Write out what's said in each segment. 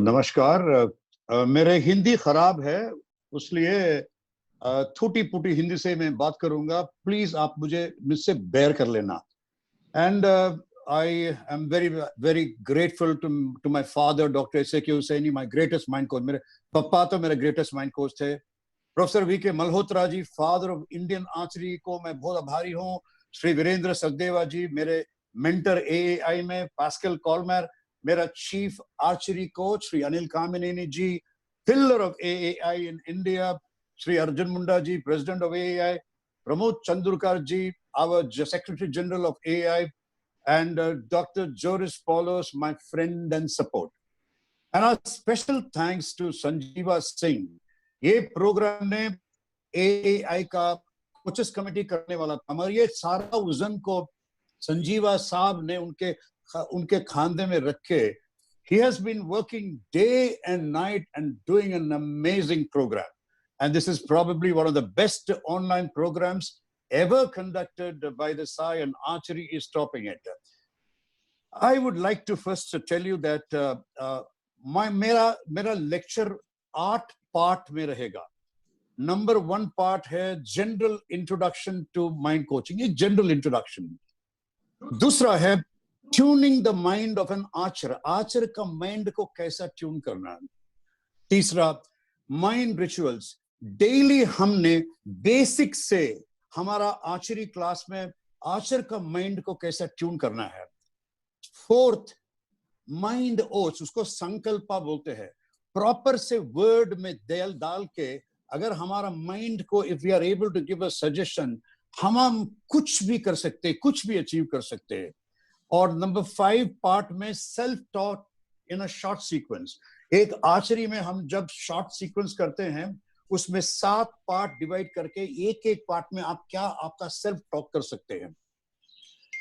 नमस्कार। मेरे हिंदी खराब है, इसलिए टूटी फूटी हिंदी से मैं बात करूंगा। प्लीज आप मुझसे बेयर कर लेना। And I am very very grateful to my father doctor S A K. Husaini, my greatest mind coach. मेरे पापा तो मेरे ग्रेटेस्ट माइंड कोच थे। Professor V K. Malhotra ji, father of Indian archery, को मैं बहुत आभारी हूँ। श्री वीरेंद्र सचदेवा जी, मेरे मेंटर एएआई में। पास्कल कॉलमर, मेरा chief archery coach. Shri Anil Kamineni ji, pillar of AAI in India. Shri Arjun Munda ji, president of AAI. Pramod Chandrakar ji, our Secretary General of AI, and Dr. Joris Paulos, my friend and support. And a special thanks to Sanjeeva Singh. ये programme ने AI का coaches committee करने वाला था, मगर ये सारा वजन को संजीवा साहब ने उनके खांधे में रखे. He has been working day and night and doing an amazing program. And this is probably one of the best online programs ever conducted by the SAI, and archery is topping it. I would like to first tell you that मेरा lecture 8 part में रहेगा. Number 1 part है general introduction to mind coaching, एक general introduction. दूसरा है tuning the mind of an archer, archer का mind को कैसा tune करना. तीसरा mind rituals, daily हमने basic से हमारा आर्चरी क्लास में आर्चर का माइंड को कैसा ट्यून करना है. 4th माइंड ओथ्स, उसको संकल्पा बोलते हैं. प्रॉपर से वर्ड में डाल के अगर हमारा माइंड को, if we are able to give a suggestion, हम कुछ भी कर सकते हैं, कुछ भी अचीव कर सकते हैं. और नंबर 5 पार्ट में self taught in a short sequence. एक आर्चरी में हम जब शॉर्ट सीक्वेंस करते हैं उसमें 7 पार्ट डिवाइड करके एक पार्ट में आप क्या आपका सेल्फ टॉक कर सकते हैं.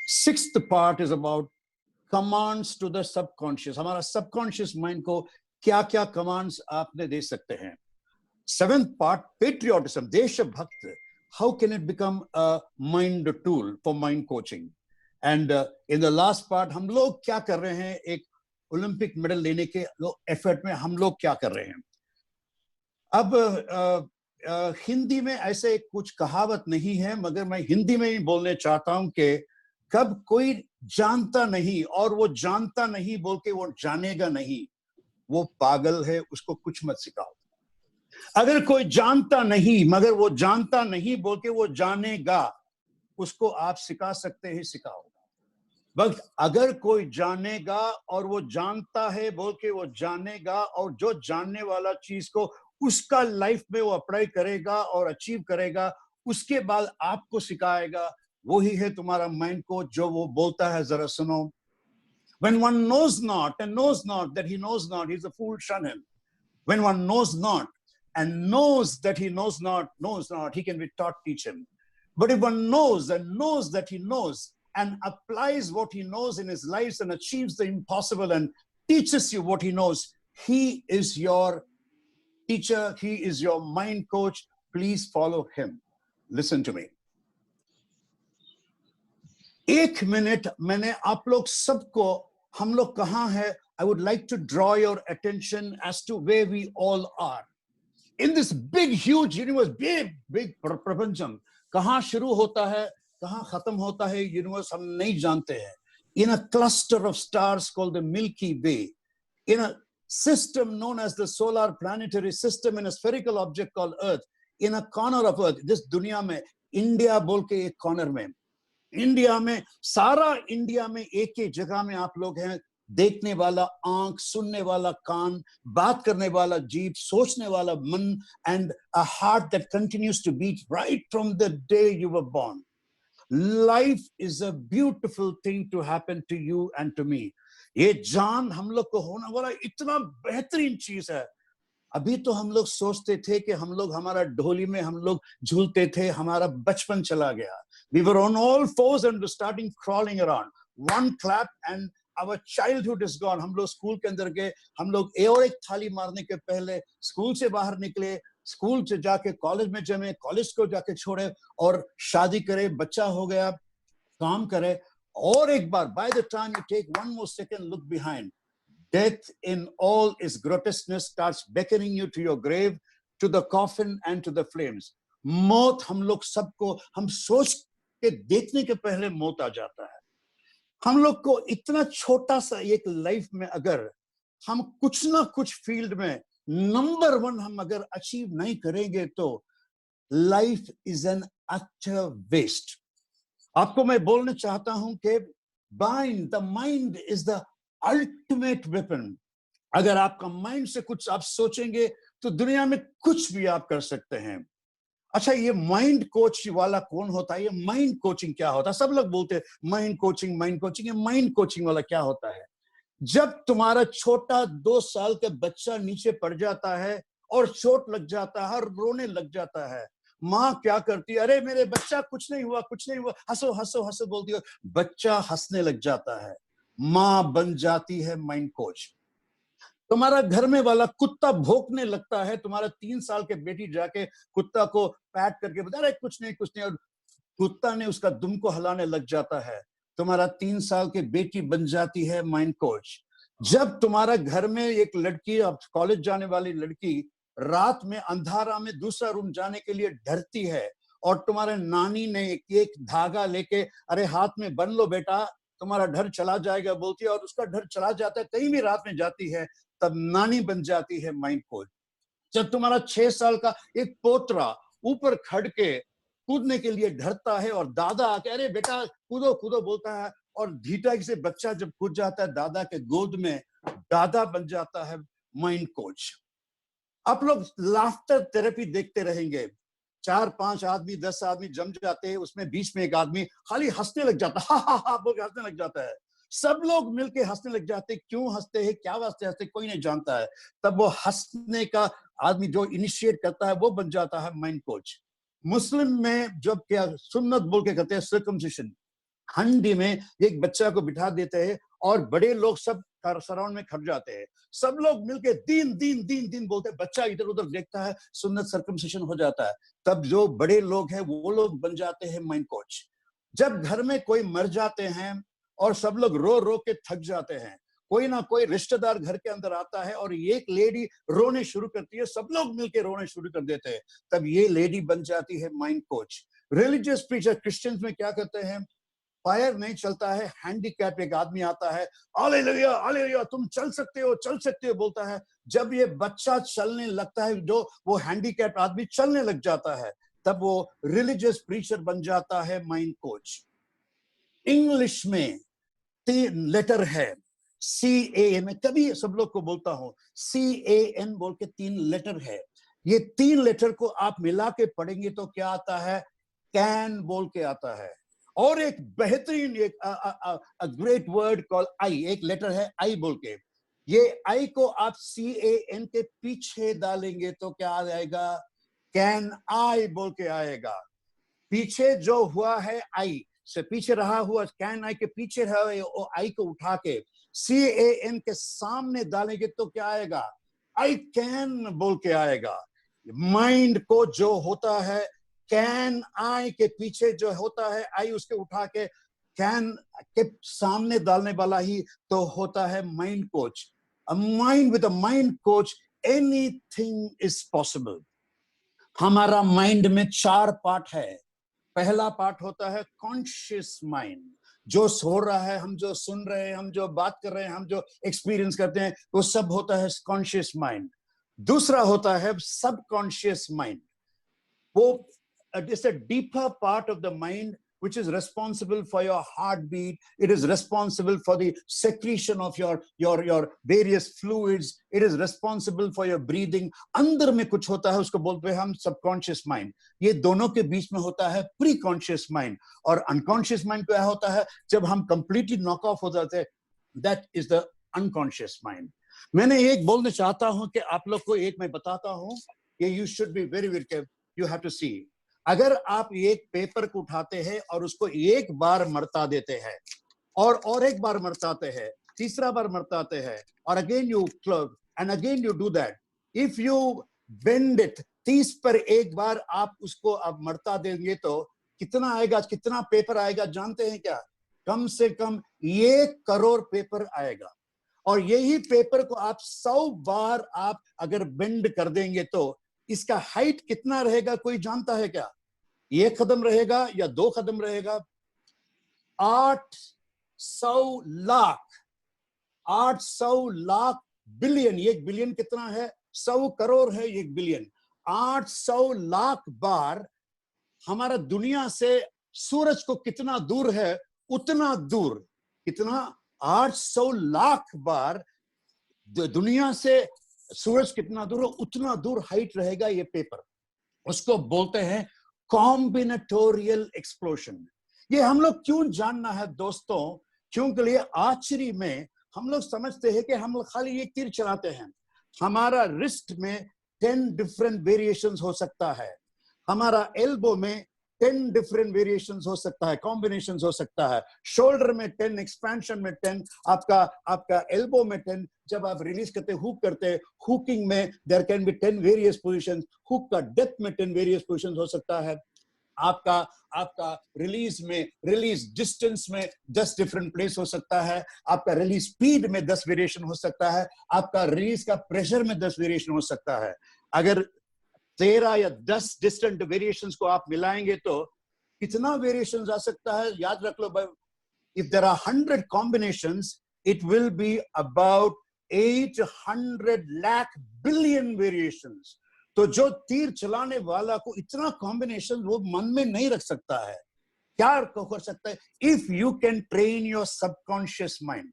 6th part is about commands to the subconscious. हमारा सबकॉन्शियस माइंड को क्या क्या कमांड्स आपने दे सकते हैं. 7th पार्ट पेट्रियोटिज्म, देशभक्त. How can it become a mind tool for mind coaching. And in the last part हम लोग क्या कर रहे हैं, एक ओलंपिक मेडल लेने के एफर्ट में हम लोग क्या कर रहे हैं. अब हिंदी में ऐसे कुछ कहावत नहीं है, मगर मैं हिंदी में ही बोलने चाहता हूं कि कब कोई जानता नहीं और वो जानता नहीं बोल के वो जानेगा नहीं, वो पागल है, उसको कुछ मत सिखाओ. अगर कोई जानता नहीं मगर वो जानता नहीं बोल के वो जानेगा, उसको आप सिखा सकते हैं, सिखाओ. बट अगर कोई जानेगा और वो जानता है बोल के वो जानेगा, और जो जानने वाला चीज को उसका लाइफ में वो अप्लाई करेगा और अचीव करेगा, उसके बाद आपको सिखाएगा, वही है तुम्हारा माइंड को. जो वो बोलता है जरा सुनो. When one knows not and knows not that he knows not, he's a fool, shun him. When one knows not and knows that he knows not, he can be taught, teach him. But if one knows and knows that he knows and applies what he knows in his life and achieves the impossible and teaches you what he knows, he is your teacher, he is your mind coach. Please follow him. Listen to me. 1 minute मैंने आप लोग सबको, हम लोग कहाँ हैं, I would like to draw your attention as to where we all are in this big huge universe. big प्रपंचम. कहाँ शुरू होता है, कहाँ खत्म होता है यूनिवर्स, हम नहीं जानते हैं. In a cluster of stars called the Milky Way, in a system known as the solar planetary system, in a spherical object called Earth, in a corner of Earth, this दुनिया में, India बोल के एक corner में, India में, सारा India में एक ही जगह में आप लोग हैं. देखने वाला आंख, सुनने वाला कान, बात करने वाला जीभ, सोचने वाला मन, and a heart that continues to beat right from the day you were born. Life is a beautiful thing to happen to you and to me. ये जान हम लोग को होना वाला इतना बेहतरीन चीज है. अभी तो हम लोग सोचते थे कि हम लोग हमारा ढोली में हम लोग झूलते थे, हमारा बचपन चला गया. We were on all fours and starting crawling around. One clap and our childhood is gone. हम लोग स्कूल के अंदर गए, हम लोग और एक थाली मारने के पहले स्कूल से बाहर निकले, स्कूल से जाके कॉलेज में जमे, कॉलेज को जाके छोड़े और शादी करे, बच्चा हो गया, काम करे, और एक बार. By the time you take one more second look behind, Death in all its grotesqueness starts beckoning you to your grave, to the coffin and to the flames. मौत हम लोग सबको, हम सोच के देखने के पहले मौत आ जाता है। हम लोग को इतना छोटा सा एक लाइफ में अगर हम कुछ ना कुछ फील्ड में नंबर 1 हम अगर अचीव नहीं करेंगे तो life is an utter waste. आपको मैं बोलना चाहता हूं कि the mind is the ultimate weapon. अगर आपका माइंड से कुछ आप सोचेंगे तो दुनिया में कुछ भी आप कर सकते हैं। अच्छा, ये माइंड कोच वाला कौन होता है? ये माइंड कोचिंग क्या होता है? सब लोग बोलते हैं माइंड कोचिंग, ये माइंड कोचिंग वाला क्या होता है? जब तुम्हारा छोटा 2 साल का बच्चा नीचे पड़ जाता है और चोट लग जाता है और रोने लग जाता है, माँ क्या करती है? अरे मेरे बच्चा, कुछ नहीं हुआ, कुछ नहीं हुआ, हंसो हंसो हंसो बोलती है। बच्चा हंसने लग जाता है, माँ बन जाती है माइंड कोच। तुम्हारा घर में वाला कुत्ता भौंकने लगता है, तुम्हारा 3 साल के बेटी जाके कुत्ता को पैट करके बता रहे कुछ नहीं कुछ नहीं, और कुत्ता ने उसका दुम को हिलाने लग जाता है। तुम्हारा 3 साल की बेटी बन जाती है माइंड कोच। जब तुम्हारा घर में एक लड़की, अब कॉलेज जाने वाली लड़की, रात में अंधारा में दूसरा रूम जाने के लिए डरती है और तुम्हारे नानी ने एक धागा लेके, अरे हाथ में बंध लो बेटा, तुम्हारा डर चला जाएगा बोलती है, और उसका डर चला जाता है, कहीं भी रात में जाती है, तब नानी बन जाती है माइंड कोच। जब तुम्हारा 6 साल का एक पोतरा ऊपर खड़ के कूदने के लिए डरता है और दादा आके अरे बेटा कूदो कूदो बोलता है, और धीटा से बच्चा जब कूद जाता है दादा के गोद में, दादा बन जाता है माइंड कोच। आप लोग लाफ्टर थेरेपी देखते रहेंगे, 4-5 आदमी 10 आदमी जम जाते हैं, उसमें बीच में एक आदमी खाली हंसने लग जाता है, हा हा हा बोल के हंसने लग जाता है। सब लोग मिलके हंसने लग जाते हैं। क्यों हंसते हैं, क्या वास्ते हंसते, कोई नहीं जानता है। तब वो हंसने का आदमी जो इनिशिएट करता है वो बन जाता है माइंड कोच। मुस्लिम में जब क्या सुन्नत बोल के कहते हैं सर्कमसिशन, हंडी में एक बच्चा को बिठा देते हैं और बड़े लोग सब सराउंड में खड़ जाते हैं, सब लोग मिलके दीन दीन दीन दीन बोलते हैं, बच्चा इधर उधर देखता है, सुन्नत सर्कमसिशन हो जाता है। तब जो बड़े लोग हैं वो लोग बन जाते हैं माइंड कोच। जब घर में कोई मर जाते हैं और सब लोग रो रो के थक जाते हैं, कोई ना कोई रिश्तेदार घर के अंदर आता है और एक लेडी रोने शुरू करती है, सब लोग मिलके रोने शुरू कर देते हैं, तब ये लेडी बन जाती है mind coach. Religious preacher Christians में क्या कहते हैं? फायर नहीं चलता है, हैंडीकैप एक आदमी आता है, हालेलुया हालेलुया तुम चल सकते हो बोलता है। जब ये बच्चा चलने लगता है, जो वो हैंडीकैप आदमी चलने लग जाता है, तब वो रिलीजियस प्रीचर बन जाता है माइंड कोच। इंग्लिश में 3 लेटर है, CAN, मैं कभी सब लोग को बोलता हूं CAN बोल के 3 लेटर है। ये 3 लेटर को आप मिला के पढ़ेंगे तो क्या आता है? कैन बोल के आता है। और एक बेहतरीन एक ग्रेट वर्ड कॉल आई, एक लेटर है आई बोल के। ये आई को आप CAN के पीछे डालेंगे तो क्या आ जाएगा? कैन आई बोल के आएगा। पीछे जो हुआ है आई से, पीछे रहा हुआ कैन आई के पीछे रहा आई को उठा के CAN के सामने डालेंगे तो क्या आएगा? आई कैन बोल के आएगा। माइंड को जो होता है कैन आई के पीछे जो होता है आई, उसके उठा के कैन के सामने डालने वाला ही तो होता है mind coach. A mind with a mind coach anything is possible. हमारा माइंड में 4 पार्ट है। पहला पार्ट होता है कॉन्शियस माइंड, जो सो रहा है, हम जो सुन रहे हैं, हम जो बात कर रहे हैं, हम जो एक्सपीरियंस करते हैं, वो सब होता है कॉन्शियस माइंड। दूसरा होता है सबकॉन्शियस माइंड, वो it's a deeper part of the mind which is responsible for your heartbeat. It is responsible for the secretion of your various fluids. It is responsible for your breathing. अंदर में कुछ होता है, उसको बोलते हैं हम सबकॉन्शियस माइंड। ये दोनों के बीच में होता है प्री कॉन्शियस माइंड। और अनकॉन्शियस माइंड क्या होता है? जब हम कंप्लीटली नॉक ऑफ हो जाते हैं, that is the unconscious mind. मैंने एक बोलना चाहता हूं कि आप लोग को एक मैं बताता हूं कि you should be very very careful, you have to see. अगर आप एक पेपर को उठाते हैं और उसको एक बार मरता देते हैं और एक बार मरताते हैं, तीसरा बार मरताते हैं, और again you and again you do that, if you bend it 30 पर एक बार आप उसको अब मरता देंगे तो कितना आएगा, कितना पेपर आएगा जानते हैं क्या? कम से कम 1 करोड़ पेपर आएगा। और यही पेपर को आप 100 बार आप अगर बेंड कर देंगे तो इसका हाइट कितना रहेगा, कोई जानता है क्या? 1 कदम रहेगा या 2 कदम रहेगा? 800 लाख, 800 लाख बिलियन। 1 बिलियन कितना है? 100 करोड़ है 1 बिलियन। 800 लाख बार हमारा दुनिया से सूरज को कितना दूर है, उतना दूर। कितना? 800 लाख बार दुनिया से सूरज कितना दूर है, उतना दूर हाइट रहेगा ये पेपर। उसको बोलते हैं कॉम्बिनेटोरियल एक्सप्लोजन। ये हम लोग क्यों जानना है दोस्तों? क्योंकि लिए आर्चरी में हम लोग समझते हैं कि हम लोग खाली एक तीर चलाते हैं। हमारा रिस्ट में 10 डिफरेंट वेरिएशंस हो सकता है, हमारा एल्बो में 10 डिफरेंट वेरिएशंस हो सकता है, कॉम्बिनेशंस हो सकता है, शोल्डर में 10, एक्सपेंशन में 10, आपका एल्बो में 10। जब आप रिलीज करते हुक करते, हुकिंग में there can be 10 various positions, hook का डेप्थ में 10 वेरियस पोजीशंस हो सकता है। आपका रिलीज डिस्टेंस में 10 डिफरेंट प्लेस हो सकता है, आपका रिलीज स्पीड में 10 वेरिएशन हो सकता है, आपका रिलीज का प्रेशर में 10 वेरिएशन हो सकता है। अगर 13 या 10 डिस्टेंट वेरिएशंस को आप मिलाएंगे तो कितना वेरिएशंस आ सकता है? याद रख लो, if there are 100 combinations, it will be about 800 lakh billion variations. तो जो तीर चलाने वाला को इतना कॉम्बिनेशन वो मन में नहीं रख सकता है। क्या कर सकता है? If you can train your subconscious mind,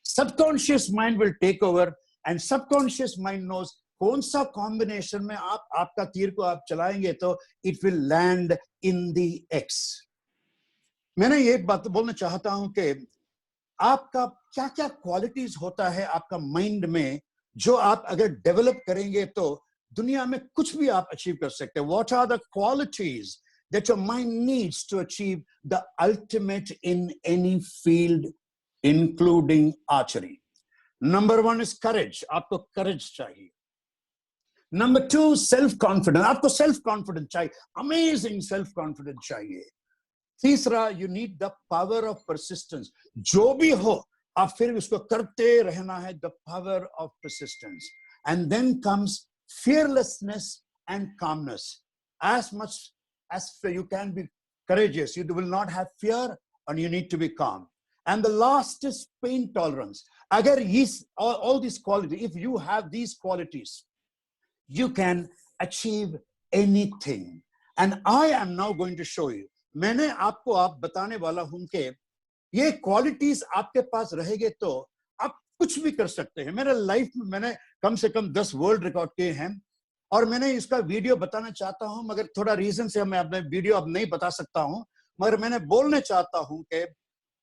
subconscious mind will take over and subconscious mind knows कौन सा कॉम्बिनेशन में आपका तीर को आप चलाएंगे तो it will land in the X। मैंने एक बात बोलना चाहता हूं कि आपका क्या क्या क्वालिटीज होता है आपका माइंड में, जो आप अगर डेवलप करेंगे तो दुनिया में कुछ भी आप अचीव कर सकते हैं। What are the qualities that your mind needs to achieve the ultimate in any field, including archery? Number 1 is courage. आपको courage चाहिए। Number 2, self confidence. आपको self confidence चाहिए, amazing self confidence चाहिए। तीसरा, you need the power of persistence. जो भी हो आप फिर उसको करते रहना है, the power of persistence. And then comes fearlessness and calmness. As much as you can be courageous, you will not have fear and you need to be calm. And the last is pain tolerance. Agar all these qualities, if you have these qualities, you can achieve anything. And I am now going to show you. मैंने आपको आप बताने वाला हूं कि ये qualities आपके पास रहेंगे तो आप कुछ भी कर सकते हैं। मेरे लाइफ में मैंने कम से कम 10 वर्ल्ड रिकॉर्ड किए हैं और मैंने इसका वीडियो बताना चाहता हूं, मगर थोड़ा रीजन से मैं अपने वीडियो अब नहीं बता सकता हूं। मगर मैंने बोलने चाहता हूं कि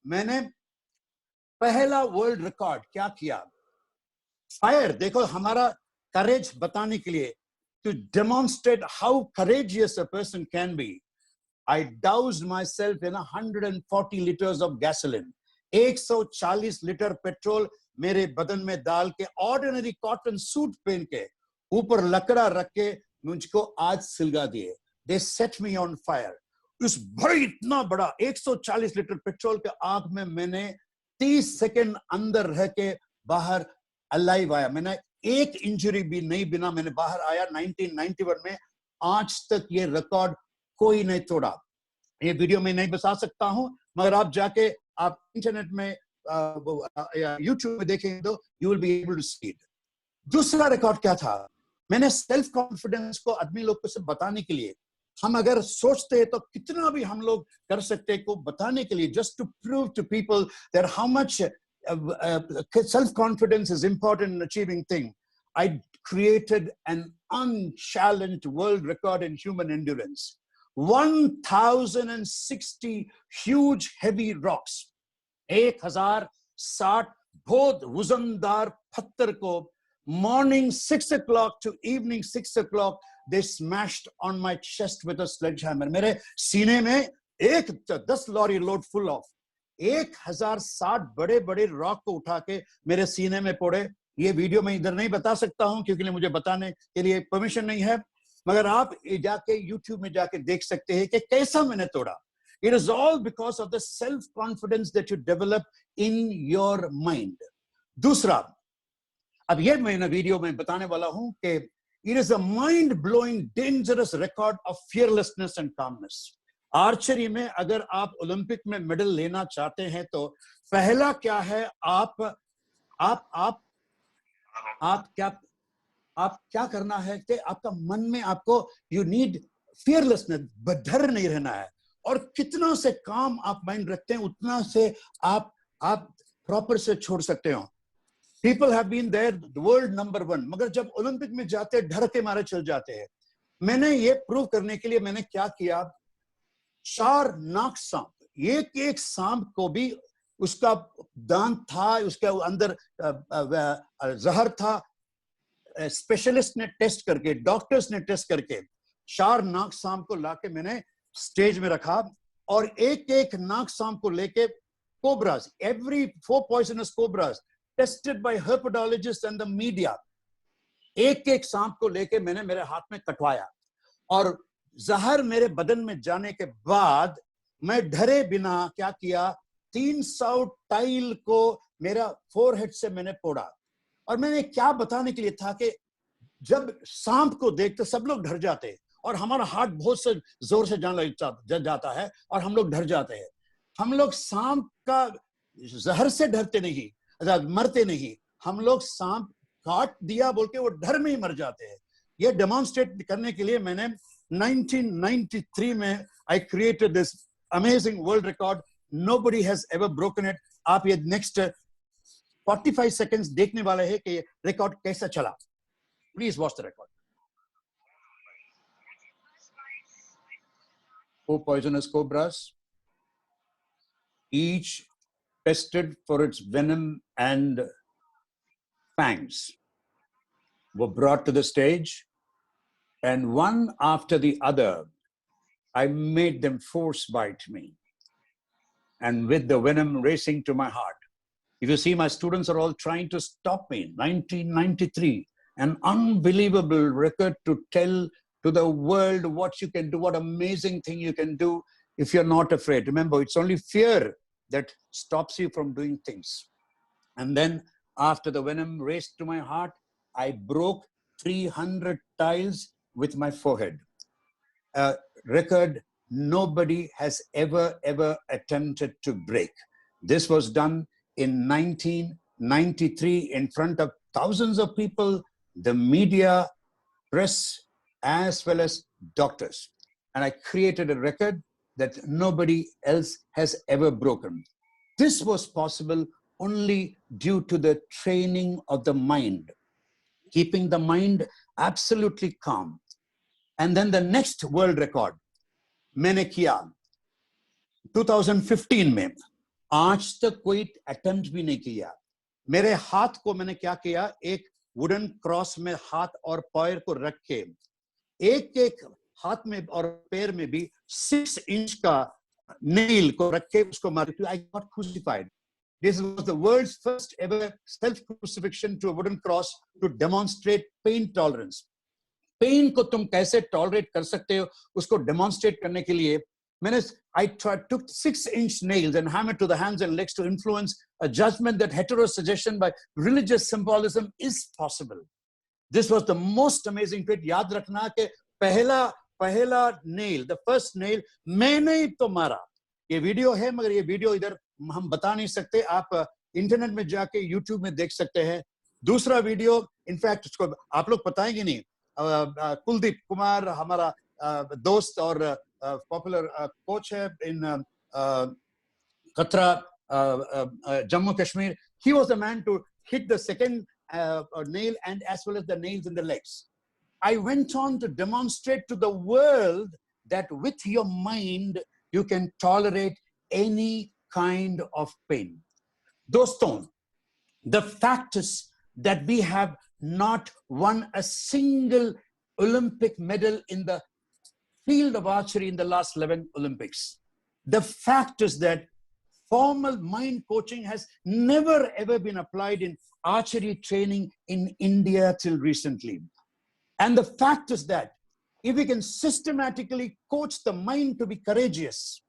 मैंने पहला वर्ल्ड रिकॉर्ड क्या किया, फायर। देखो, हमारा करेज बताने के लिए, to demonstrate how courageous a person can be, I doused myself in 140 liters of gasoline. 140 litre petrol मेरे बदन में डाल के, ऑर्डिनरी कॉटन सूट पहन के, ऊपर लकड़ा रख के मुझको आज सिलगा दिए। They set me on fire. उस बड़ी, इतना बड़ा 140 लीटर पेट्रोल के आग में मैंने 30 सेकंड अंदर रह के बाहर अलाइव आया। मैंने एक इंजरी भी नहीं बिना मैंने बाहर आया 1991 में। आज तक ये रिकॉर्ड कोई नहीं तोड़ा। ये वीडियो में नहीं बता सकता हूं, मगर आप जाके आप इंटरनेट में या यूट्यूब में देखेंगे तो you will be able to see it. दूसरा रिकॉर्ड क्या था? मैंने सेल्फ कॉन्फिडेंस को आदमी लोग को सब बताने के लिए, हम अगर सोचते हैं तो कितना भी हम लोग कर सकते हैं को बताने के लिए, just to prove to people that how much self confidence is important in achieving things. I created an unchallenged world record in human endurance. 1060 huge heavy rocks, 1060 बहुत वजनदार पत्थर को, morning 6 o'clock to evening 6 o'clock, they smashed on my chest with a sledgehammer. मेरे सीने में 10 lorry load full of 1060 बड़े बड़े rock को उठा के मेरे सीने में पड़े। ये वीडियो मैं इधर नहीं बता सकता हूं क्योंकि मुझे बताने के लिए परमिशन नहीं है, मगर आप जाके YouTube में जाके देख सकते हैं कि कैसा मैंने तोड़ा। It is all because of the self-confidence that you develop in your mind. दूसरा, अब ये मैं वीडियो में बताने वाला हूं कि it is a mind-blowing, dangerous record of fearlessness and calmness. Archery में अगर आप ओलंपिक में मेडल लेना चाहते हैं तो पहला क्या है, आप क्या करना है कि आपका मन में आपको यू नीड फियरलेसनेस, डर नहीं रहना है, और कितना से काम आप माइंड रखते हैं उतना से आप प्रॉपर से छोड़ सकते हो. People have been there, the world number 1, मगर जब ओलंपिक में जाते हैं डर के मारे चल जाते हैं. मैंने ये प्रूव करने के लिए मैंने क्या किया, 4 नाग सांप, एक सांप को भी उसका दांत था, उसके अंदर जहर था, स्पेशलिस्ट ने टेस्ट करके, डॉक्टर्स ने टेस्ट करके 4 नाग सांप को लाके मैंने स्टेज में रखा, और एक नाग सांप को लेके cobras, every 4 poisonous cobras tested by herpetologists and the media, एक सांप को लेके मैंने मेरे हाथ में कटवाया, और जहर मेरे बदन में जाने के बाद मैं डरे बिना क्या किया, 300 टाइल को मेरा फोरहेड से मैंने फोड़ा. और मैंने क्या बताने के लिए था कि जब सांप को देखते सब लोग डर जाते हैं, और हमारा हार्ट बहुत से जोर से जाता है और हम लोग डर जाते हैं. हम लोग सांप का जहर से डरते नहीं, मरते नहीं, हम लोग सांप काट दिया बोल के वो डर में ही मर जाते हैं. ये डेमोन्स्ट्रेट करने के लिए मैंने 1993 में I created this amazing world record. Nobody has ever broken it. आप ये next 45 seconds देखने वाले हैं कि रिकॉर्ड कैसा चला. Please watch the record. 4 poisonous cobras, each tested for its venom and fangs, were brought to the stage, and one after the other, I made them force bite me, and with the venom racing to my heart. If you see, my students are all trying to stop me. 1993, an unbelievable record to tell to the world what you can do, what amazing thing you can do if you're not afraid. Remember, it's only fear that stops you from doing things. And then after the venom raced to my heart, I broke 300 tiles with my forehead. A record nobody has ever attempted to break. This was done in 1993 in front of thousands of people, the media, press, as well as doctors. And I created a record that nobody else has ever broken. This was possible only due to the training of the mind, keeping the mind absolutely calm. And then the next world record, मैंने किया 2015 में, आज तक कोई attempt भी नहीं किया. मेरे हाथ को मैंने क्या किया, एक वुडन क्रॉस में हाथ और पैर को रख के, एक हाथ में और पैर में भी 6 इंच का नेल को रख के उसको मार. I got crucified. This was the world's first ever self-crucifixion to a wooden cross to demonstrate pain tolerance. Pain को तुम कैसे टॉलरेट कर सकते हो, उसको डेमोन्स्ट्रेट करने के लिए मैंने took 6-inch nails and hammered to the hands and legs to influence a judgment that heterosuggestion by religious symbolism is possible. This was the most amazing feat. याद रखना कि पहला nail, the first nail, मैंने ही तो मारा. ये video है, मगर ये वीडियो इधर हम बता नहीं सकते. आप इंटरनेट में जाके YouTube में देख सकते हैं. दूसरा वीडियो, इनफैक्ट उसको आप लोग बताएंगे नहीं, कुलदीप कुमार हमारा दोस्त और पॉपुलर कोच है इन कतरा, Jammu Kashmir. He was the man to hit the second nail and as well as the nails in the legs. I went on to demonstrate to the world that with your mind you can tolerate any kind of pain. Doston, the fact is that we have not won a single Olympic medal in the field of archery in the last 11 Olympics. The fact is that formal mind coaching has never ever been applied in archery training in India till recently. And the fact is that if we can systematically coach the mind to be courageous,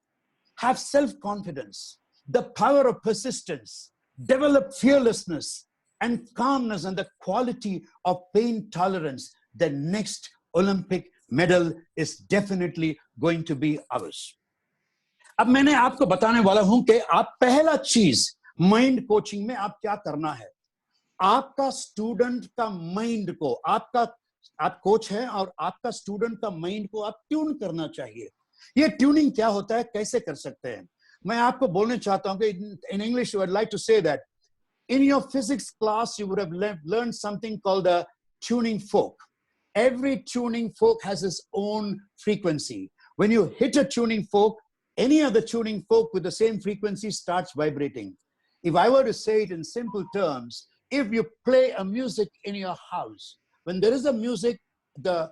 have self-confidence, the power of persistence, develop fearlessness, and calmness and the quality of pain tolerance, the next Olympic medal is definitely going to be ours. अब मैंने आपको बताने वाला हूं कि आप पहला चीज माइंड कोचिंग में आप क्या करना है. आपका स्टूडेंट का माइंड को आप कोच हैं और आपका स्टूडेंट का माइंड को आप ट्यून करना चाहिए. ये ट्यूनिंग क्या होता है, कैसे कर सकते हैं? मैं आपको बोलने चाहता हूं कि in English I would like to say that in your physics class you would have learned something called the tuning fork. Every tuning fork has its own frequency. When you hit a tuning fork, any other tuning fork with the same frequency starts vibrating. If I were to say it in simple terms, if you play a music in your house, when there is a music, the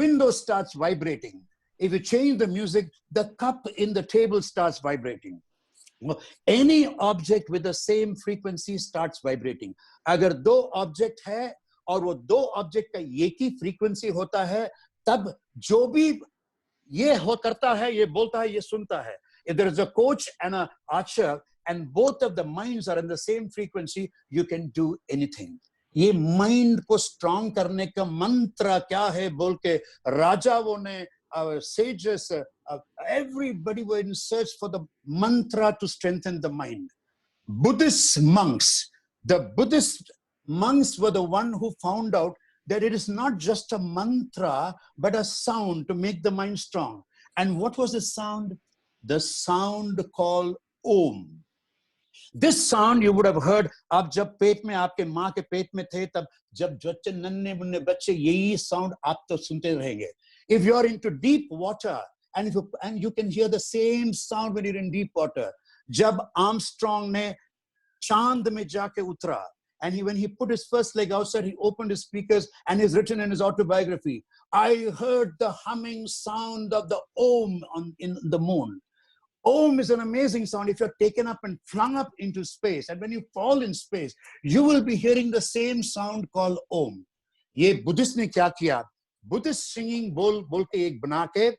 window starts vibrating. If you change the music, the cup in the table starts vibrating. Any object with the same frequency starts vibrating. अगर दो object है और वो दो object का एक ही frequency होता है, तब जो भी ये हो करता है, ये बोलता है, ये सुनता है. If there is a coach and an archer and both of the minds are in the same frequency, you can do anything. ये माइंड को स्ट्रांग करने का मंत्र क्या है बोल के राजाओं ने, sages, everybody were in search for the mantra to strengthen the mind. Buddhist monks, the Buddhist monks were the one who found out that it is not just a mantra but a sound to make the mind strong. And what was the sound? The sound called Om. This sound you would have heard. आप जब पेट में आपके माँ के पेट में थे, तब जब बच्चे नन्हे मुन्ने बच्चे यही sound आप तो सुनते रहेंगे. If you're into deep water and you can hear the same sound when you're in deep water. जब Armstrong ने चांद में जाके उतरा, and when he put his first leg outside, he opened his speakers and he's written in his autobiography, I heard the humming sound of the Om in the moon. Om is an amazing sound. If you're taken up and flung up into space, and when you fall in space, you will be hearing the same sound called Om. ये Buddhist ने क्या किया? Buddhist singing बोल के एक बना के,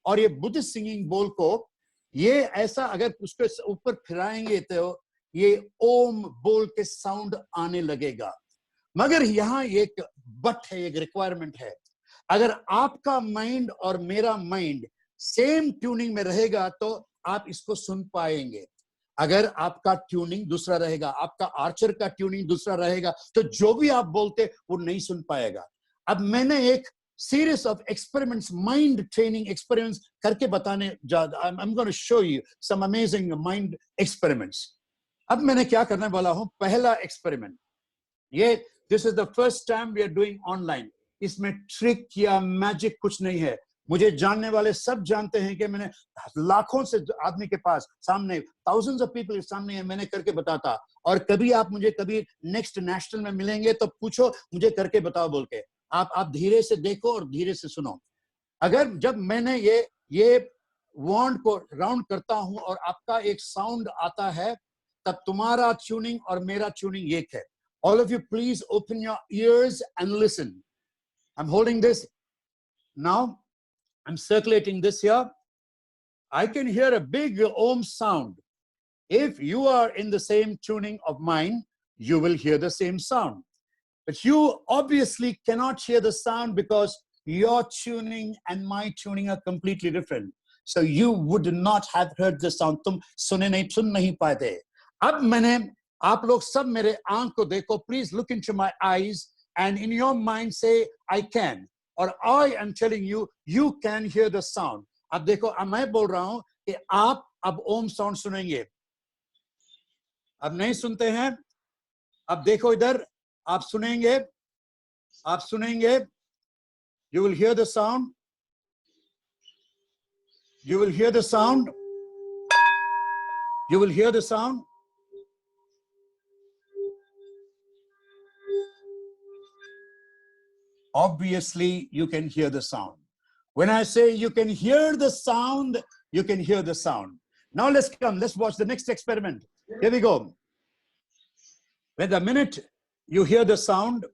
और ये बुद्धिस्ट सिंगिंग बोल को ये ऐसा अगर उसके ऊपर फिराएंगे तो ये ओम बोल के साउंड आने लगेगा. मगर यहाँ एक बट है, एक रिक्वायरमेंट है. अगर आपका माइंड और मेरा माइंड सेम ट्यूनिंग में रहेगा तो आप इसको सुन पाएंगे. अगर आपका ट्यूनिंग दूसरा रहेगा, आपका आर्चर का ट्यूनिंग दूसरा रहेगा, तो जो भी आप बोलते वो नहीं सुन पाएगा. अब मैंने एक series of experiments, mind training experiments करके बताने I'm going to show you some amazing mind experiments. अब मैंने क्या करने वाला हूं, पहला एक्सपेरिमेंट ये, this is the first time we are doing online. इसमें ट्रिक या मैजिक कुछ नहीं है. मुझे जानने वाले सब जानते हैं कि मैंने लाखों से आदमी के पास सामने, thousands of people सामने मैंने करके बताता. और कभी आप मुझे कभी नेक्स्ट नेशनल में मिलेंगे तो पूछो मुझे करके बताओ बोल के. आप धीरे से देखो और धीरे से सुनो. अगर जब मैंने ये वॉन्ड को राउंड करता हूं और आपका एक साउंड आता है, तब तुम्हारा ट्यूनिंग और मेरा ट्यूनिंग एक है. All of you please open your ears and listen. I'm holding this now. I'm circulating this here. I can hear a big Om sound. If you are in the same tuning of mine, you will hear the same sound. But you obviously cannot hear the sound because your tuning and my tuning are completely different. So you would not have heard the sound. तुम सुन नहीं पाते. अब मैंने, आप लोग सब मेरे आंख को देखो. Please look into my eyes and in your mind say, I can. Or I am telling you, you can hear the sound. अब देखो, अब मैं बोल रहा हूं कि आप अब ओम साउंड सुनेंगे. अब नहीं सुनते हैं? अब देखो इधर, आप सुनेंगे. You will hear the sound. You will hear the sound. You will hear the sound. Obviously, you can hear the sound. When I say you can hear the sound, you can hear the sound. Now let's watch the next experiment. Here we go. When the minute you hear the sound,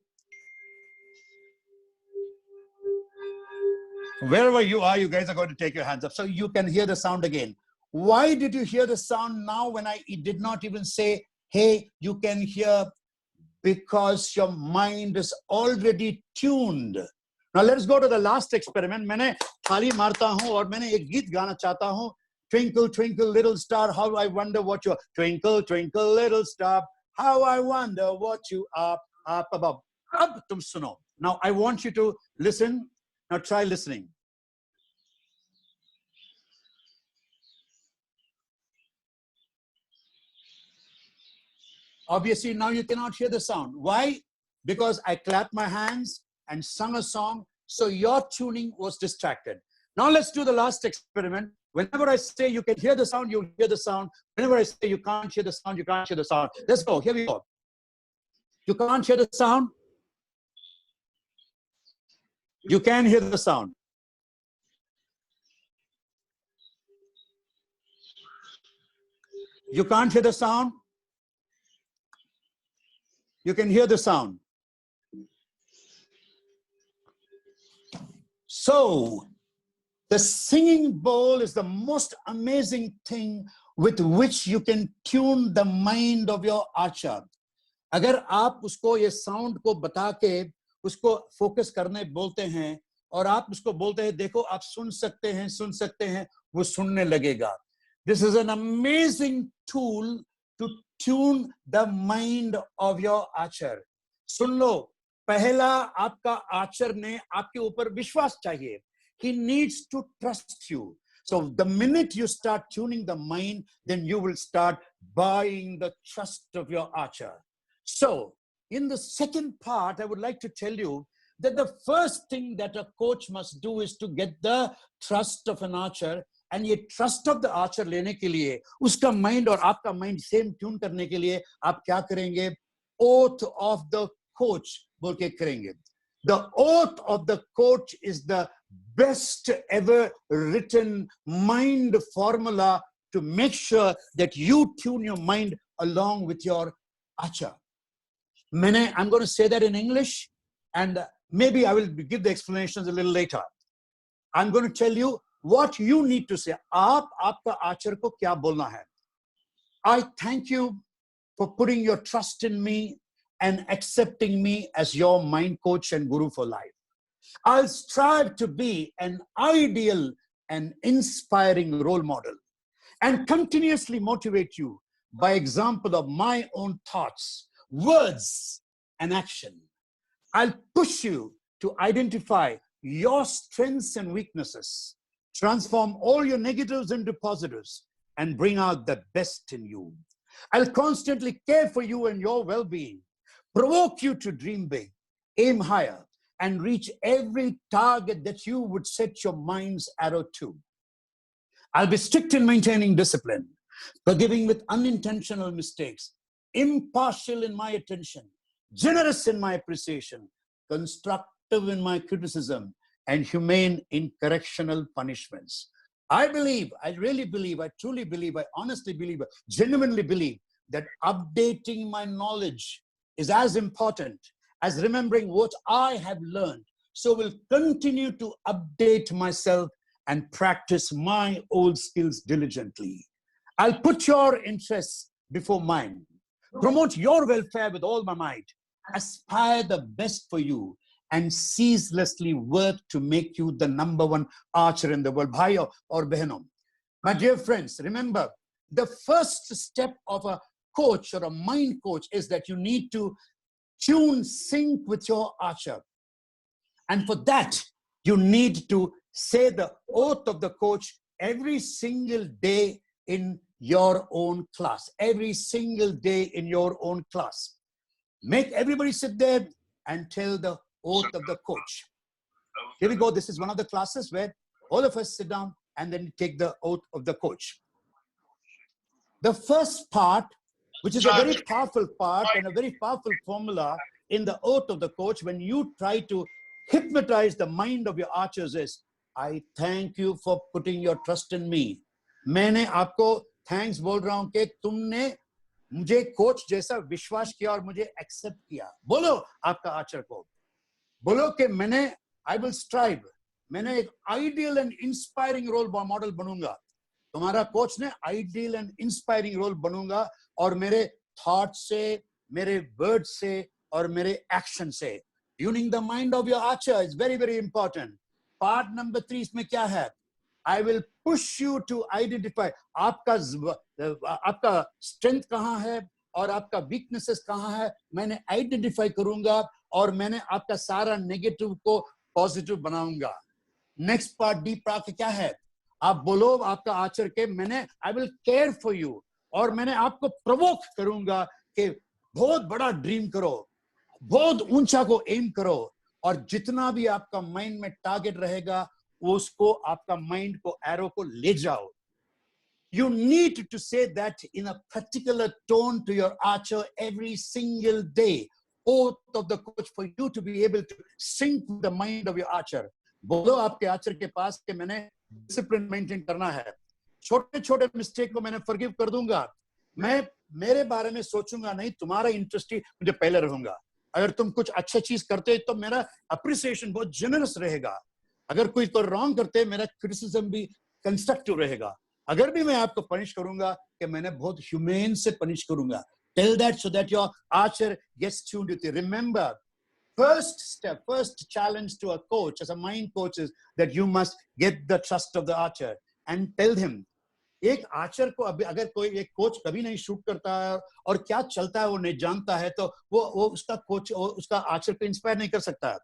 wherever you are, you guys are going to take your hands up so you can hear the sound again. Why did you hear the sound now when I did not even say, hey, you can hear because your mind is already tuned. Now let's go to the last experiment. मैंने थाली मारता हूँ और मैंने एक गीत गाना चाहता हूँ. Twinkle, twinkle, little star, how I wonder what you are. Twinkle, twinkle, little star, how I wonder what you are up above. Ab tum suno. Now I want you to listen. Now try listening. Obviously, now you cannot hear the sound. Why? Because I clapped my hands and sung a song, so your tuning was distracted. Now let's do the last experiment. Whenever I say you can hear the sound, you'll hear the sound. Whenever I say you can't hear the sound, you can't hear the sound. Let's go. Here we go. You can't hear the sound. You can hear the sound. You can't hear the sound. You can hear the sound. So, the singing bowl is the most amazing thing with which you can tune the mind of your archer. अगर आप उसको ये sound को बता के उसको focus करने बोलते हैं और आप उसको बोलते हैं देखो आप सुन सकते हैं वो सुनने लगेगा. This is an amazing tool to tune the mind of your archer. सुन लो, पहला आपका आर्चर ने आपके ऊपर विश्वास चाहिए. He needs to trust you. So the minute you start tuning the mind, then you will start buying the trust of your archer. So in the second part, I would like to tell you that the first thing that a coach must do is to get the trust of an archer. And ये trust of the archer लेने के लिए, उसका mind और आपका mind same tune करने के लिए, आप क्या करेंगे? Oath of the coach बोल के करेंगे. The oath of the coach is the best ever written mind formula to make sure that you tune your mind along with your archer. I'm going to say that in English, and maybe I will give the explanations a little later. I'm going to tell you what you need to say. आपका archer को क्या बोलना है? I thank you for putting your trust in me and accepting me as your mind coach and guru for life. I'll strive to be an ideal and inspiring role model and continuously motivate you by example of my own thoughts, words, and action. I'll push you to identify your strengths and weaknesses, transform all your negatives into positives, and bring out the best in you. I'll constantly care for you and your well-being, provoke you to dream big, aim higher, and reach every target that you would set your mind's arrow to. I'll be strict in maintaining discipline, forgiving with unintentional mistakes, impartial in my attention, generous in my appreciation, constructive in my criticism, and humane in correctional punishments. I believe, I really believe, I truly believe, I honestly believe, I genuinely believe that updating my knowledge is as important as remembering what I have learned. So will continue to update myself and practice my old skills diligently. I'll put your interests before mine, promote your welfare with all my might, aspire the best for you, and ceaselessly work to make you the #1 archer in the world. Bhaiyo or Behno. My dear friends, remember, the first step of a coach or a mind coach is that you need to sync with your archer. And for that, you need to say the oath of the coach every single day in your own class. Every single day in your own class. Make everybody sit there and tell the oath of the coach. Here we go. This is one of the classes where all of us sit down and then take the oath of the coach. The first part, which is a very powerful part and a very powerful formula in the oath of the coach, when you try to hypnotize the mind of your archers, is, I thank you for putting your trust in me. मैंने आपको thanks बोल रहा हूं कि तुमने मुझे coach जैसा विश्वास किया और मुझे एक्सेप्ट किया. बोलो आपका आर्चर को, बोलो कि मैंने I will strive, मैंने एक ideal and inspiring role model बनूंगा. तुम्हारा कोच ने आइडियल एंड इंस्पायरिंग रोल बनूंगा और मेरे थॉट से, मेरे वर्ड से और मेरे एक्शन से। Tuning the mind of your Archer is very very important. Part number 3 इसमें क्या है? I will push you to identify आपका स्ट्रेंथ कहाँ है और आपका वीकनेसेस कहाँ है, मैंने आइडेंटिफाई करूंगा और मैंने आपका सारा नेगेटिव को पॉजिटिव बनाऊंगा। नेक्स्ट पार्ट डी पार्ट क्या है? आप बोलो आपका आचर के मैंने I will care for you, और मैंने आपको प्रोवोक करूंगा कि बहुत बड़ा ड्रीम करो, बहुत ऊंचा को एम करो, और जितना भी आपका माइंड में टारगेट रहेगा उसको आपका माइंड को एरो को ले जाओ। You need to say that in a particular tone to your archer every single day. Oath of the coach for you to be able to sync with the mind of your archer. बोलो आपके Archer के पास कि मैंने discipline maintain करना है, छोटे छोटे mistake को मैंने फॉरगिव कर दूंगा, मैं मेरे बारे में सोचूंगा नहीं, तुम्हारा इंटरेस्ट ही मुझे पहले रहूंगा। अगर तुम कुछ अच्छा चीज करते तो मेरा अप्रिसिएशन बहुत जेनरस रहेगा, अगर कोई तो रॉन्ग करते मेरा क्रिटिसिज्म भी कंस्ट्रक्टिव रहेगा। अगर भी मैं आपको पनिश करूंगा कि मैंने बहुत ह्यूमेन से पनिश करूंगा। Tell that so that your archer gets tuned with you. Remember, first step, first challenge to a coach as a mind coach is that you must get the trust of the archer and tell him. एक Archer को अभी अगर कोई एक coach कभी नहीं shoot करता है और क्या चलता है वो नहीं जानता है, तो वो उसका कोच उसका आर्चर को इंस्पायर नहीं कर सकता।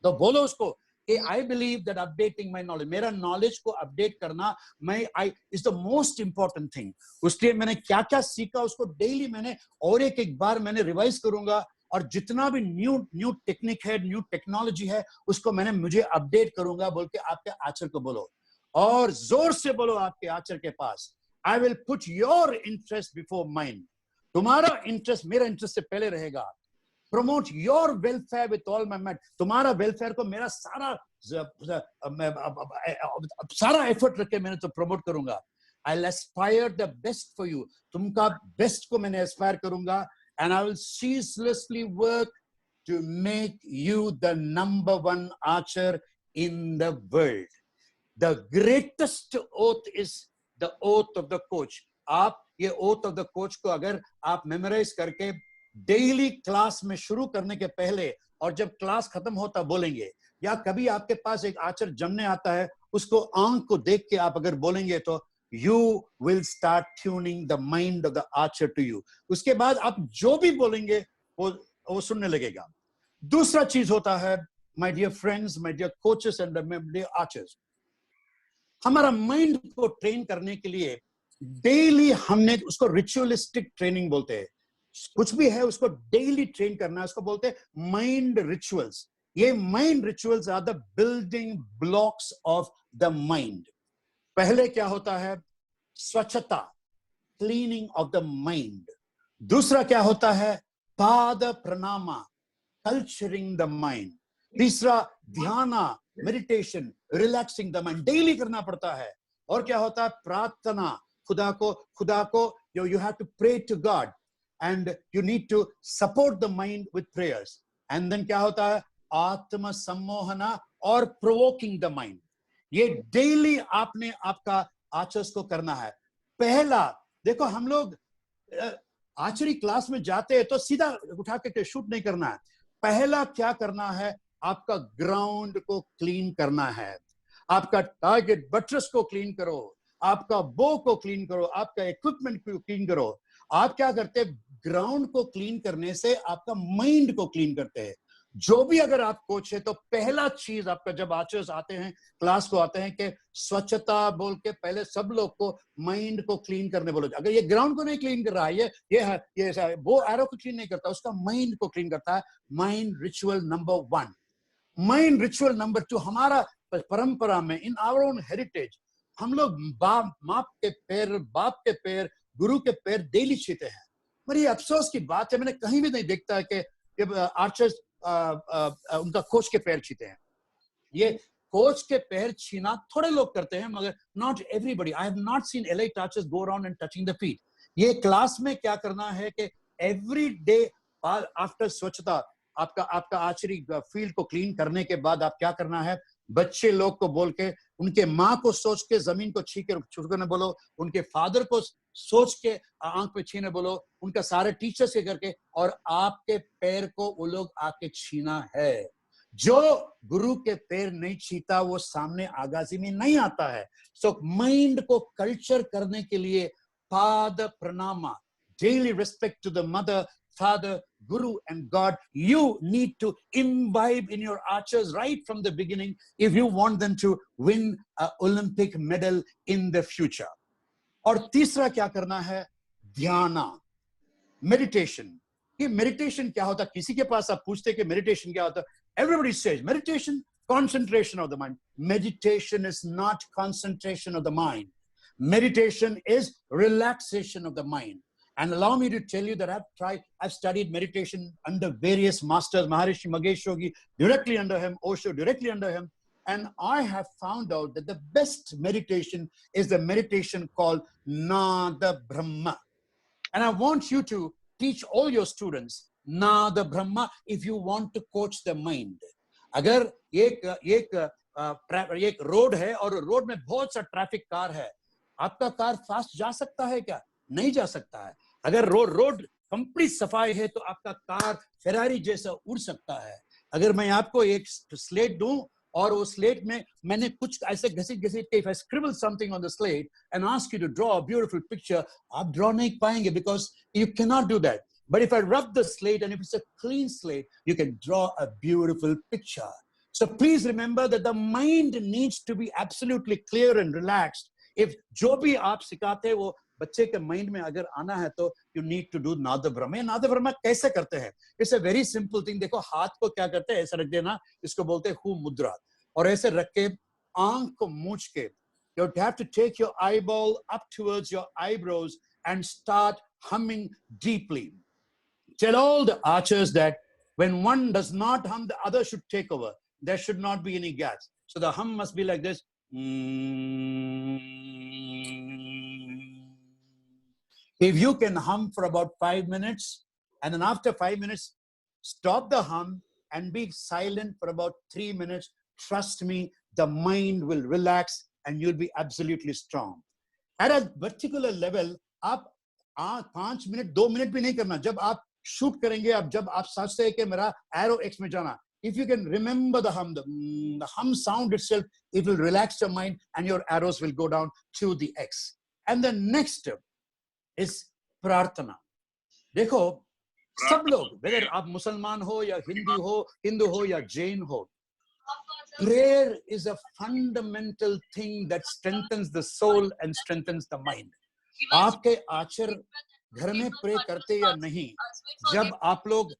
तो बोलो उसको I believe that updating my knowledge, मेरा नॉलेज को अपडेट करना is the most important thing. उसलिए मैंने क्या क्या सीखा उसको डेली मैंने और एक बार मैंने रिवाइज करूंगा, और जितना भी न्यू टेक्निक है, न्यू टेक्नोलॉजी है, उसको मैंने मुझे अपडेट करूंगा बोल के आपके आर्चर को बोलो, और जोर से बोलो आपके आर्चर के पास, I will put your interest before mine. तुम्हारा इंटरेस्ट मेरा इंटरेस्ट से पहले रहेगा। Promote your welfare with all my might. तुम्हारा वेलफेयर को मेरा सारा एफर्ट रख के मैंने तो प्रमोट करूंगा। I'll aspire the best for you. तुमका बेस्ट को मैंने एस्पायर करूंगा, and I will ceaselessly work to make you the number one archer in the world. The greatest oath is the oath of the coach. आप ये oath of the coach को अगर आप memorise करके daily class में शुरू करने के पहले और जब क्लास खत्म होता बोलेंगे, या कभी आपके पास एक आर्चर जमने आता है उसको आंख को देख के आप अगर बोलेंगे, तो you will start tuning the mind of the archer to you. उसके बाद आप जो भी बोलेंगे वो सुनने लगेगा। दूसरा चीज होता है, my dear friends, my dear coaches and my dear archers, हमारा माइंड को ट्रेन करने के लिए डेली हमने उसको रिचुअलिस्टिक ट्रेनिंग बोलते हैं। कुछ भी है उसको डेली ट्रेन करना है, उसको बोलते हैं माइंड रिचुअल्स। ये mind rituals are the building blocks of the mind. पहले क्या होता है? स्वच्छता, क्लीनिंग ऑफ द माइंड। दूसरा क्या होता है? पाद प्रणामा, कल्चरिंग द माइंड। तीसरा ध्याना, meditation, relaxing the mind, daily करना पड़ता है। और क्या होता है? प्रार्थना, खुदा को you have to pray to God and you need to support the mind with prayers. And then क्या होता है? आत्म सम्मोहना और provoking the mind. ये डेली आपने आपका आर्चर्स को करना है। पहला देखो, हम लोग आर्चरी क्लास में जाते हैं तो सीधा उठा के शूट नहीं करना है। पहला क्या करना है? आपका ग्राउंड को क्लीन करना है, आपका टारगेट बटरस को क्लीन करो, आपका बो को क्लीन करो, आपका इक्विपमेंट को क्लीन करो। आप क्या करते हैं? ग्राउंड को क्लीन करने से आपका माइंड को क्लीन करते हैं। जो भी अगर आप कोच है तो पहला चीज आपका जब आर्चर्स आते हैं क्लास को आते हैं कि स्वच्छता बोल के पहले सब लोग को माइंड को क्लीन करने बोलो। अगर ये ग्राउंड को नहीं क्लीन कर रहा है, ये वो एरो को क्लीन नहीं करता, उसका माइंड को क्लीन करता है। Mind ritual number 1। Mind ritual number 2, हमारा परंपरा में इन आवर ओन हेरिटेज हम लोग बाप के पैर, गुरु के पैर डेली छीते हैं। पर ये अफसोस की बात है, मैंने कहीं भी नहीं देखता है कि आर्चर्स उनका कोच के पैर छीते हैं। ये कोच के पैर छीना थोड़े लोग करते हैं, मगर not everybody. I have not seen elite archers go around and touching the feet. ये क्लास में क्या करना है कि एवरी डे आफ्टर स्वच्छता, आपका आर्चरी फील्ड को क्लीन करने के बाद आप क्या करना है? बच्चे लोग को बोल के, उनके माँ को सोच के जमीन को छूने बोलो, उनके फादर को सोच के आंख पे छीने बोलो, उनका सारे टीचर्स के करके, और आपके पैर को वो लोग आके छीना है। जो गुरु के पैर नहीं छीता वो सामने आगाजी में नहीं आता है। सो माइंड को कल्चर करने के लिए पाद प्रणामा, daily respect to the mother, father, guru and God. You need to imbibe in your archers right from the beginning if you want them to win an Olympic medal in the future. और तीसरा क्या करना है? ध्याना, meditation. ये meditation क्या होता है? किसी के पास आप पूछते कि meditation क्या होता है? Everybody says meditation, concentration of the mind. Meditation is not concentration of the mind. Meditation is relaxation of the mind. And allow me to tell you that I've studied meditation under various masters, Maharishi Mahesh Yogi, directly under him, Osho, directly under him. And I have found out that the best meditation is the meditation called Nada Brahma. And I want you to teach all your students Nada Brahma if you want to coach the mind. अगर एक road है और road में बहुत सा traffic car है, आपका car fast जा सकता है क्या? नहीं जा सकता है। अगर रोड कंप्लीट सफाई है तो आपका कार फेरारी जैसा उड़ सकता है। अगर मैं आपको एक स्लेट दूं और वो स्लेट में मैंने कुछ ऐसे घसीट के, if I scribble something on the slate and ask you to draw a beautiful picture, आप draw नहीं पाएंगे because you cannot do that. But if I rub the slate and if it's a clean slate, you can draw a beautiful picture. So please remember that the mind needs to be absolutely clear and relaxed. If जो भी आप सिखाते हैं वो बच्चे के mind में अगर आना है तो यू नीड टू डू नाद ब्रह्म। नाद ब्रह्म कैसे करते हैं? It's a very simple thing. देखो हाथ को क्या करते हैं, ऐसा रख देना, इसको बोलते हैं हु मुद्रा, और ऐसे रख के आंख को मूंछ के you have to take your eyeball up towards your eyebrows and start humming deeply. Tell all the archers that when one does not hum, the other should take over. There should not be any gaps. So the hum must be like this. If you can hum for about 5 minutes, and then after 5 minutes, stop the hum and be silent for about 3 minutes, trust me, the mind will relax and you'll be absolutely strong. At a particular level, आप 5 minute 2 minute भी नहीं करना। जब आप shoot करेंगे, जब आप सोचते हैं कि मेरा एरो एक्स में जाना, if you can remember the hum sound itself, it will relax your mind and your arrows will go down to the X. And the next is प्रार्थना। देखो सब लोग, whether आप मुसलमान हो या हिंदू हो या जैन हो, prayer is a fundamental thing that strengthens the soul and strengthens the mind. आपके आचर घर में प्रे करते या नहीं, जब आप लोग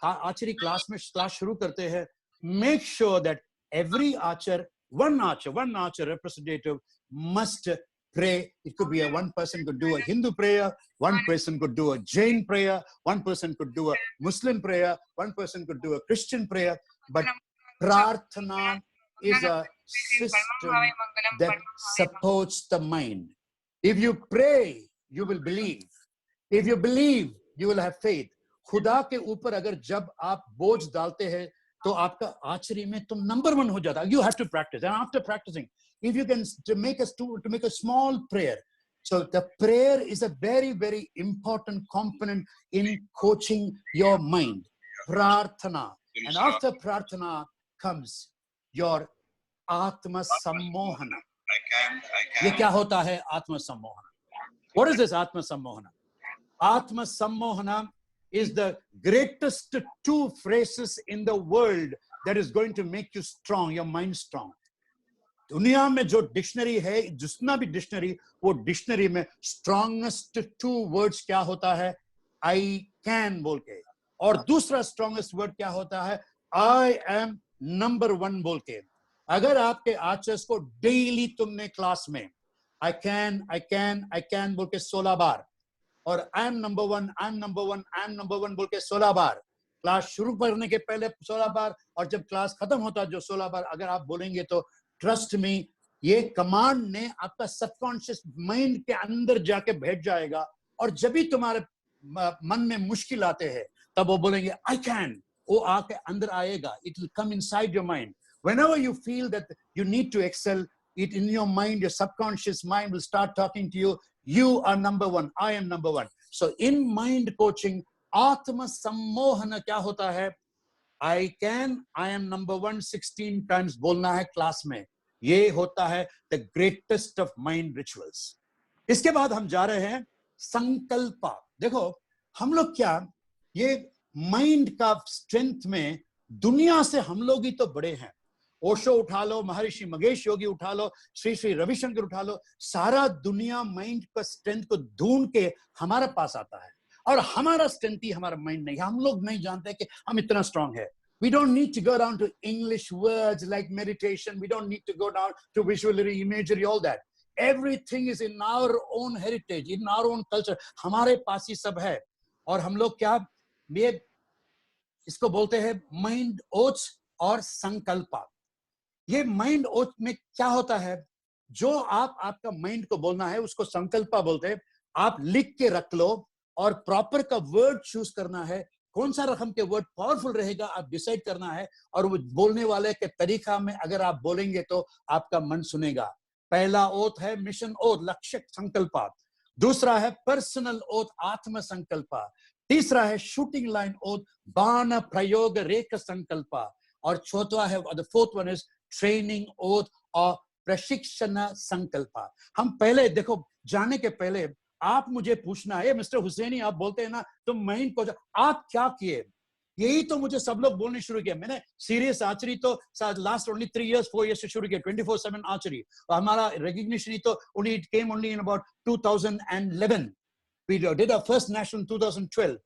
आचरी क्लास में क्लास शुरू करते हैं, make sure that every archer, one archer representative must pray. It could be one person could do a Hindu prayer, one person could do a Jain prayer, one person could do a Muslim prayer, one person could do a Christian prayer, but prarthana is a system that supports the mind. If you pray, you will believe. If you believe, you will have faith. खुदा के ऊपर अगर जब आप बोझ डालते हैं तो आपका आचरी में तो नंबर 1 हो जाता है. You have to practice, and after practicing, if you can to make a small prayer. So the prayer is a very, very important component in coaching your mind. Prarthana. And after prarthana comes your Atma Sammohana. ये क्या होता है Atma Sammohana? What is this Atma Sammohana? Atma Sammohana is the greatest 2 phrases in the world that is going to make you strong, your mind strong. दुनिया में जो dictionary है, जितना भी डिक्शनरी, वो डिक्शनरी में स्ट्रॉन्गेस्ट 2 वर्ड्स क्या होता है? I can बोल के, और दूसरा स्ट्रॉन्गेस्ट वर्ड क्या होता है? I am number 1 बोल के. अगर आपके आचर्स को डेली तुमने क्लास में I can बोल के 16 बार, और I am number 1 बोल के 16 बार, क्लास शुरू करने के पहले 16 बार, और जब क्लास खत्म होता है जो 16 बार अगर आप बोलेंगे तो ट्रस्ट मी, ये कमांड ने आपका सबकॉन्शियस माइंड के अंदर जाके बैठ जाएगा, और जब भी तुम्हारे मन में मुश्किल आते हैं तब वो बोलेंगे I can, वो आके अंदर आएगा. It will come inside your mind. Whenever you feel that you need to excel, it in your mind, your subconscious mind will start talking to you. You are number one. I am number one. So in mind coaching, आत्म सम्मोहन क्या होता है? I am number one 16 times बोलना है class में. ये होता है the greatest of mind rituals. इसके बाद हम जा रहे हैं संकल्पा. देखो हम लोग क्या, ये माइंड का स्ट्रेंथ में दुनिया से हम लोग ही तो बड़े हैं. ओशो उठा लो, महर्षि महेश योगी उठा लो, श्री श्री रविशंकर उठा लो, सारा दुनिया माइंड का स्ट्रेंथ को ढूंढ के हमारे पास आता है. और हमारा स्ट्रेंथ ही हमारा माइंड नहीं. हम लोग नहीं जानते कि हम इतना स्ट्रांग है. We don't need to go down to English words like meditation. We don't need to go down to visuality, imagery, all that. Everything is in our own heritage, in our own culture. हमारे पास ही सब है. और हम लोग क्या, ये इसको बोलते हैं माइंड ओट्स और संकल्पा. ये माइंड ओट्स में क्या होता है, जो आपका माइंड को बोलना है उसको संकल्पा बोलते हैं. आप लिख के रख लो और प्रॉपर का वर्ड चूज करना है. कौन सा रकम के वर्ड पावरफुल रहेगा आप डिसाइड करना है. और वो बोलने वाले के तरीका में अगर आप बोलेंगे तो आपका मन सुनेगा. पहला ओथ है मिशन ओथ, लक्ष्य संकल्पा. दूसरा है पर्सनल ओथ, आत्म संकल्पा. तीसरा है शूटिंग लाइन ओथ, बाण प्रयोग रेख संकल्पा. और चौथा है, the fourth one is training oath और प्रशिक्षण संकल्पा. हम पहले देखो, जाने के पहले आप मुझे पूछना है, मिस्टर हुसैनी आप बोलते हैं ना तो माइंड को आप क्या किए, यही तो मुझे सब लोग बोलने शुरू किया. मैंने सीरियस आर्चरी तो लास्ट ओनली 3 years 4 years से शुरू किया, 24/7 आर्चरी. और हमारा रिकॉग्निशन तो only it came only in about 2011. We did our first national in 2012.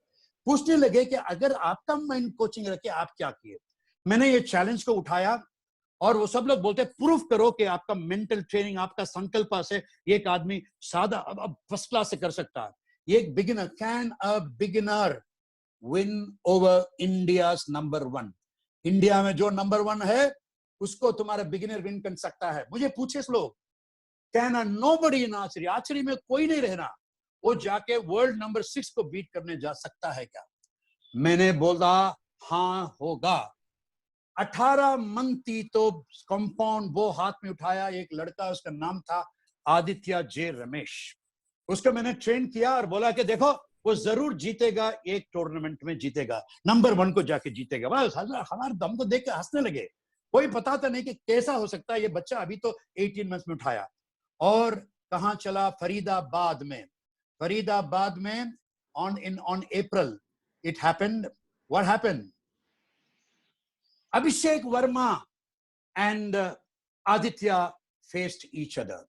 पूछने लगे कि अगर आपका माइंड कोचिंग रखे आप क्या किए. मैंने ये चैलेंज को उठाया और वो सब लोग बोलते हैं प्रूफ करो कि आपका मेंटल ट्रेनिंग, आपका संकल्प से एक आदमी सादा अब फर्स्ट क्लास से कर सकता है. ये एक beginner, can a beginner win over India's number 1? India में जो नंबर 1 है उसको तुम्हारा बिगिनर विन कर सकता है. मुझे पूछे लोग, can a nobody in archery, archery में कोई नहीं रहना, वो जाके वर्ल्ड नंबर 6 को बीट करने जा सकता है क्या? मैंने बोला हाँ होगा. 18 मंथी तो कंपाउंड वो हाथ में उठाया. एक लड़का, उसका नाम था आदित्य जे रमेश. उसको मैंने ट्रेन किया और बोला कि देखो वो जरूर जीतेगा, एक टूर्नामेंट में जीतेगा, नंबर 1 को जाके जीतेगा. बस हमारे दम को देख के हंसने लगे. कोई पता था नहीं कि कैसा हो सकता है ये बच्चा. अभी तो 18 मंथ्स में उठाया. और कहां चला? फरीदाबाद में. फरीदाबाद में on April it happened. What happened? Abhishek Verma and Aditya faced each other.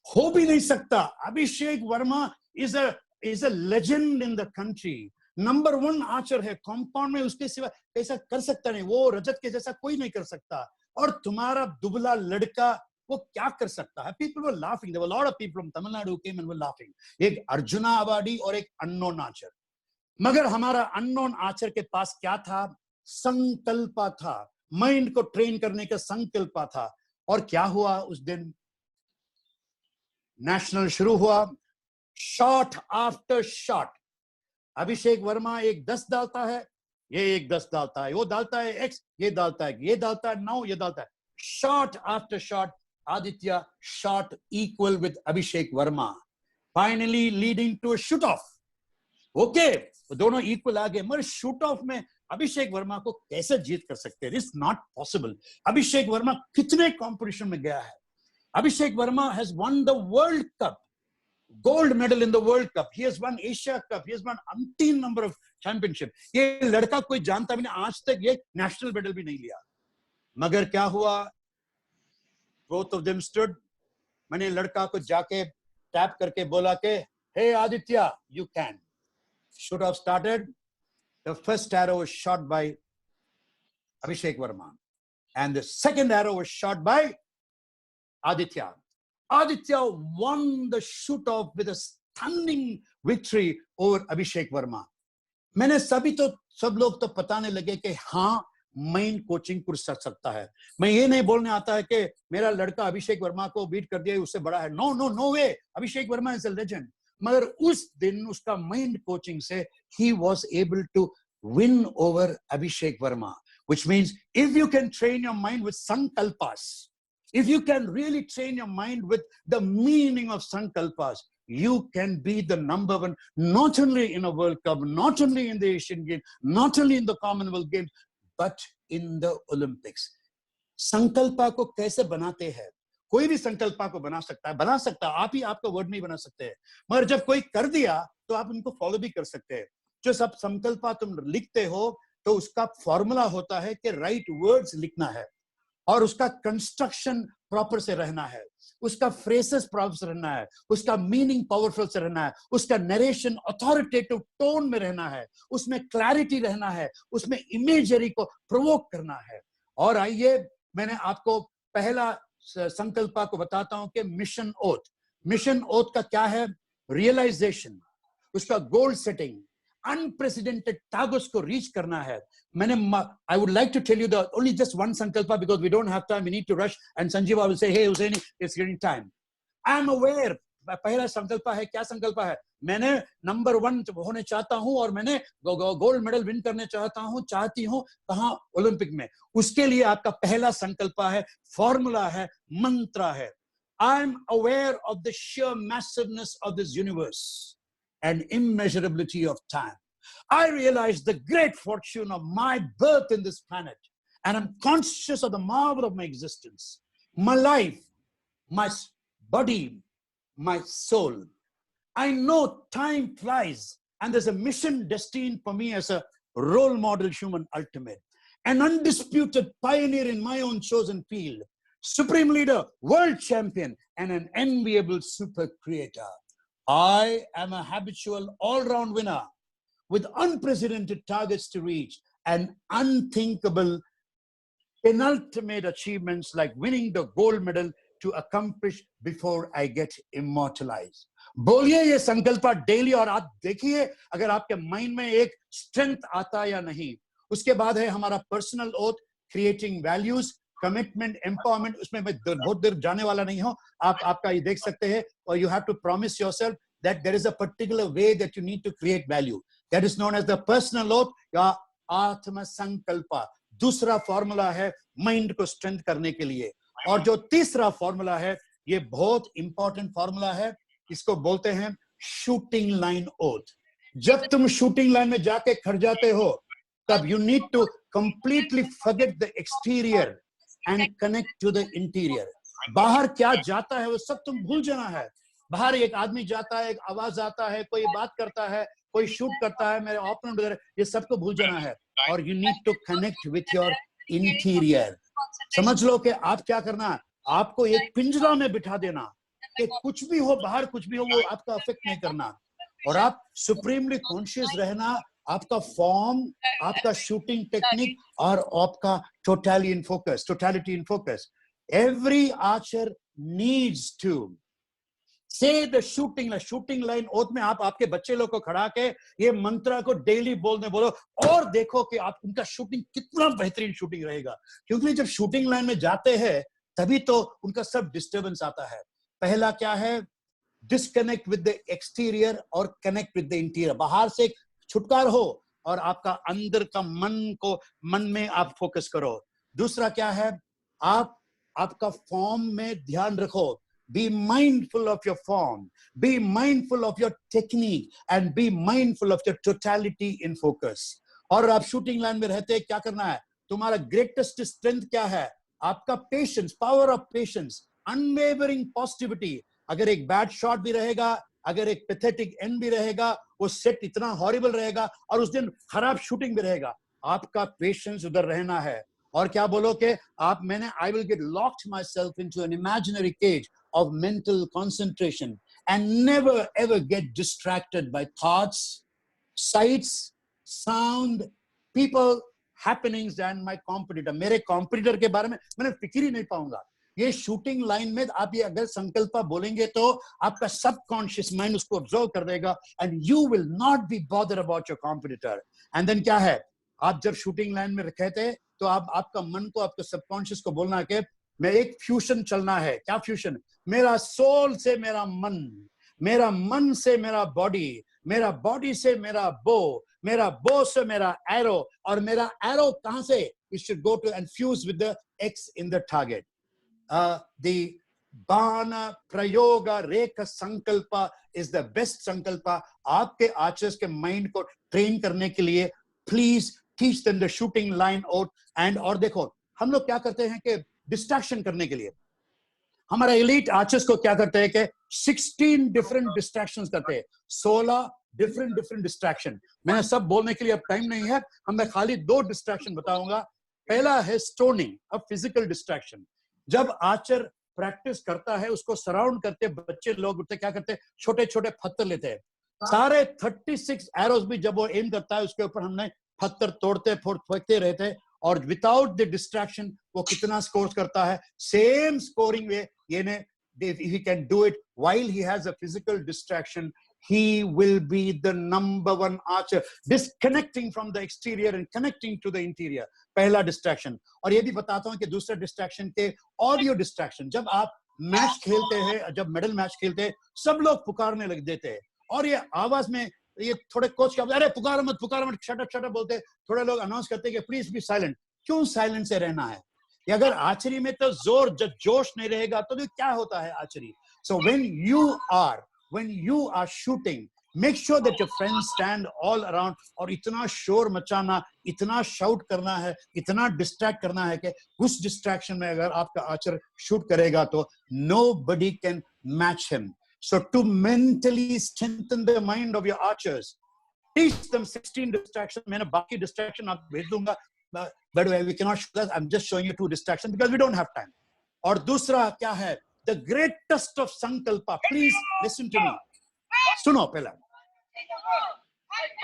हो भी नहीं सकता. Abhishek Verma is a legend in the country. Number 1 archer है कंपाउंड में, उसके सिवा कैसा कर सकता नहीं. वो रजत के जैसा कोई नहीं कर सकता. और तुम्हारा दुबला लड़का वो क्या कर सकता है? People were laughing. There were a lot of people from Tamil Nadu who came and were laughing. एक अर्जुना अवार्डी और एक अननोन आर्चर. मगर हमारा अननोन आर्चर के पास क्या था? संकल्प था. माइंड को ट्रेन करने का संकल्प था. और क्या हुआ उस दिन? नेशनल शुरू हुआ. Shot after shot. Abhishek Verma एक 10 डालता है, ये एक 10 डालता है, वो डालता है X, ये डालता है, ये डालता है 9, ये डालता है. Shot after shot. Aditya shot equal with Abhishek Verma, finally leading to shoot off. Okay, दोनों इक्वल आ गए. मगर शूट ऑफ में अभिषेक वर्मा को कैसे जीत कर सकते हैं? It's not possible. Abhishek Verma कितने कंपटीशन में गया है. Abhishek Verma has won the World Cup, gold medal in the World Cup. He has won Asia Cup. He has won umpteen number of championship. ये लड़का कोई जानता भी नहीं, आज तक ये नेशनल मेडल भी नहीं लिया. मगर क्या हुआ? Both of them stood. मैंने लड़का को जाके टैप करके बोला के, hey Aditya, you can. Should have started. The first arrow was shot by Abhishek Verma, and the second arrow was shot by Aditya. Aditya won the shoot-off with a stunning victory over Abhishek Verma. मैंने सब लोग तो बताने लगे कि हाँ mind coaching कर सकता है. मैं ये नहीं बोलने आता है कि मेरा लड़का अभिषेक वर्मा को बीट कर दिया, उससे बड़ा है. No way. Abhishek Verma is a legend. मगर उस दिन उसका माइंड कोचिंग से he was able to win over Abhishek Verma. which means if you can train your mind with sankalpas, if you can really train your mind with the meaning of sankalpas, you can be the number one, not only in a World Cup, not only in the Asian Games, not only in the Commonwealth Games, but in the Olympics. संकल्पा को कैसे बनाते हैं? कोई भी संकल्पा को बना सकता है, आप ही आपका वर्ड नहीं बना सकते हैं, मगर जब कोई कर दिया तो आप उनको फॉलो भी कर सकते हैं। जो सब संकल्पा तुम लिखते हो तो उसका फॉर्मूला होता है कि राइट वर्ड्स लिखना है, और उसका कंस्ट्रक्शन प्रॉपर से रहना है, उसका फ्रेसेस प्रॉपर से रहना है, उसका मीनिंग पावरफुल से रहना है, उसका नरेशन अथॉरिटेटिव टोन में रहना है, उसमें क्लैरिटी रहना है, उसमें इमेजरी को प्रोवोक करना है। और आइए मैंने आपको पहला संकल्पा को बताता हूं कि मिशन ओथ। मिशन ओथ का क्या है? रियलाइजेशन, उसका गोल सेटिंग, अनप्रेसिडेंटेड टारगेट्स को रीच करना है। मैंने I would like to tell you the only just one sankalpa because we don't have time, we need to rush, and Sanjeeva will say, hey Hussaini, it's getting time. I am aware, पहला संकल्पा है, क्या संकल्पा है? मैंने number 1 होने चाहता हूं और मैंने गोल्ड मेडल विन करने चाहती हूं कहां? ओलंपिक में। उसके लिए आपका पहला संकल्पा है, फॉर्मूला है, मंत्र है, I am aware of the sheer massiveness of this universe and immeasurability of time. I realize the great fortune of my birth in this planet, and I'm conscious of the marvel of my existence, my life, my body, my soul. I know time flies, and there's a mission destined for me as a role model human ultimate, an undisputed pioneer in my own chosen field, supreme leader, world champion, and an enviable super creator. I am a habitual all-round winner with unprecedented targets to reach and unthinkable penultimate achievements like winning the gold medal to accomplish before I get immortalized. बोलिए ये संकल्प daily, और आप देखिए अगर आपके mind में एक स्ट्रेंथ आता या नहीं। उसके बाद है हमारा personal oath, creating values, commitment, empowerment. उसमें मैं बहुत देर जाने वाला नहीं हूं, आप आपका ये देख सकते हैं। और you have to promise yourself that there is a particular way that you need to create value. That is known as the personal oath या आत्म संकल्पा। दूसरा फॉर्मूला है माइंड को स्ट्रेंथ करने के लिए। और जो तीसरा फॉर्मूला है, ये बहुत इंपॉर्टेंट फॉर्मूला है, इसको बोलते हैं शूटिंग लाइन ओथ। जब तुम शूटिंग लाइन में जाके खड़ जाते हो, तब you need to completely forget the exterior and connect to the interior. बाहर क्या जाता है वो सब तुम भूल जाना है। बाहर एक आदमी जाता है, एक आवाज आता है, कोई बात करता है, कोई शूट करता है, मेरे ओपोनेंट वगैरह, ये सबको भूल जाना है। और you need to connect with your interior. समझ लो कि आप क्या करना है, आपको एक पिंजरा में बिठा देना कि कुछ भी हो, बाहर कुछ भी हो, वो आपका अफेक्ट नहीं करना। और आप सुप्रीमली कॉन्शियस रहना, आपका फॉर्म, आपका शूटिंग टेक्निक और आपका totality in focus. Every archer needs to say the shooting line oath में आप आपके बच्चे लोग को खड़ा के ये मंत्र को डेली बोलो, और देखो कि आप उनका शूटिंग कितना बेहतरीन शूटिंग रहेगा। क्योंकि जब शूटिंग लाइन में जाते हैं तभी तो उनका सब डिस्टर्बेंस आता है। पहला क्या है? डिस्कनेक्ट विद द एक्सटीरियर और कनेक्ट विद द इंटीरियर। बाहर से छुटकारा हो और आपका अंदर का मन में आप फोकस करो। दूसरा क्या है? आप आपका फॉर्म में ध्यान रखो। Be mindful of your form, be mindful of your technique, and be mindful of your totality in focus. और आप शूटिंग लाइन में रहते हैं, क्या करना है? तुम्हारा ग्रेटेस्ट स्ट्रेंथ क्या है? आपका patience, power of patience, unwavering positivity. अगर एक बैड शॉट भी रहेगा, अगर एक पैथेटिक एंड भी रहेगा, वो सेट इतना हॉरिबल रहेगा और उस दिन खराब शूटिंग भी रहेगा, आपका पेशेंस उधर रहना है। और क्या बोलो कि I will get locked myself into an imaginary cage of mental concentration and never ever get distracted by thoughts, sights, sound, people, happenings and my competitor. मेरे competitor के बारे में मैंने फिक्र ही नहीं पाऊंगा। ये शूटिंग लाइन में आप ये अगर संकल्प बोलेंगे तो आपका सबकॉन्शियस माइंड उसको ऑब्जर्व कर देगा and you will not be bothered about your competitor. And then क्या है? आप जब शूटिंग लाइन में रहते तो आपका मन को, आपके सबकॉन्शियस को बोलना है कि मैं एक फ्यूजन चलना है। क्या फ्यूजन? मेरा सोल से मेरा मन से मेरा बॉडी, मेरा बॉडी से मेरा बो से मेरा एरो, और मेरा एरो कहां से? we should go to and fuse with the X in the target. The Bana Prayoga Rekha Sankalpa is the best Sankalpa. आपके archers के mind को train करने के लिए please teach them the shooting line out. And और देखो हम लोग क्या करते हैं कि distraction करने के लिए हमारा elite archers को क्या करते हैं कि 16 different distractions करते हैं, 16 different distraction. मैंने सब बोलने के लिए अब टाइम नहीं है, मैं खाली 2 distraction बताऊंगा. पहला है stoning, a physical distraction. जब आर्चर प्रैक्टिस करता है उसको सराउंड करते बच्चे लोग उठते क्या करते छोटे छोटे पत्थर लेते हैं, सारे 36 एरोज भी जब वो एम करता है उसके ऊपर हमने पत्थर तोड़ते फेंकते रहते और विदाउट द डिस्ट्रैक्शन वो कितना स्कोर करता है. सेम स्कोरिंग वे ये ने if he can do it while he has a physical distraction, he will be the number 1 archer, disconnecting from the exterior and connecting to the interior. पहला distraction. और ये भी बताता हूं कि दूसरा distraction के audio distraction. जब आप मैच खेलते हैं, जब मेडल मैच खेलते हैं, सब लोग पुकारने लग देते हैं और ये आवाज में ये थोड़े कोच क्या अरे पुकार मत शट अप बोलते, थोड़े लोग अनाउंस करते हैं कि प्लीज बी साइलेंट. क्यों साइलेंट से रहना है? अगर आर्चरी में तो जोश नहीं रहेगा तो क्या होता है archery. So when you are shooting, make sure that your friends stand all around और इतना शोर मचाना, इतना शाउट करना है, इतना डिस्ट्रैक्ट करना है कि उस डिस्ट्रैक्शन में अगर आपका आर्चर शूट करेगा तो nobody can match him. So to mentally strengthen the mind of your archers, teach them 16 distractions. मैंने बाकी distraction आप भेज दूंगा. But we cannot show that. I'm just showing you 2 distractions because we don't have time. और दूसरा क्या है? The greatest of sankalpa. Please listen to me. सुनो पहला.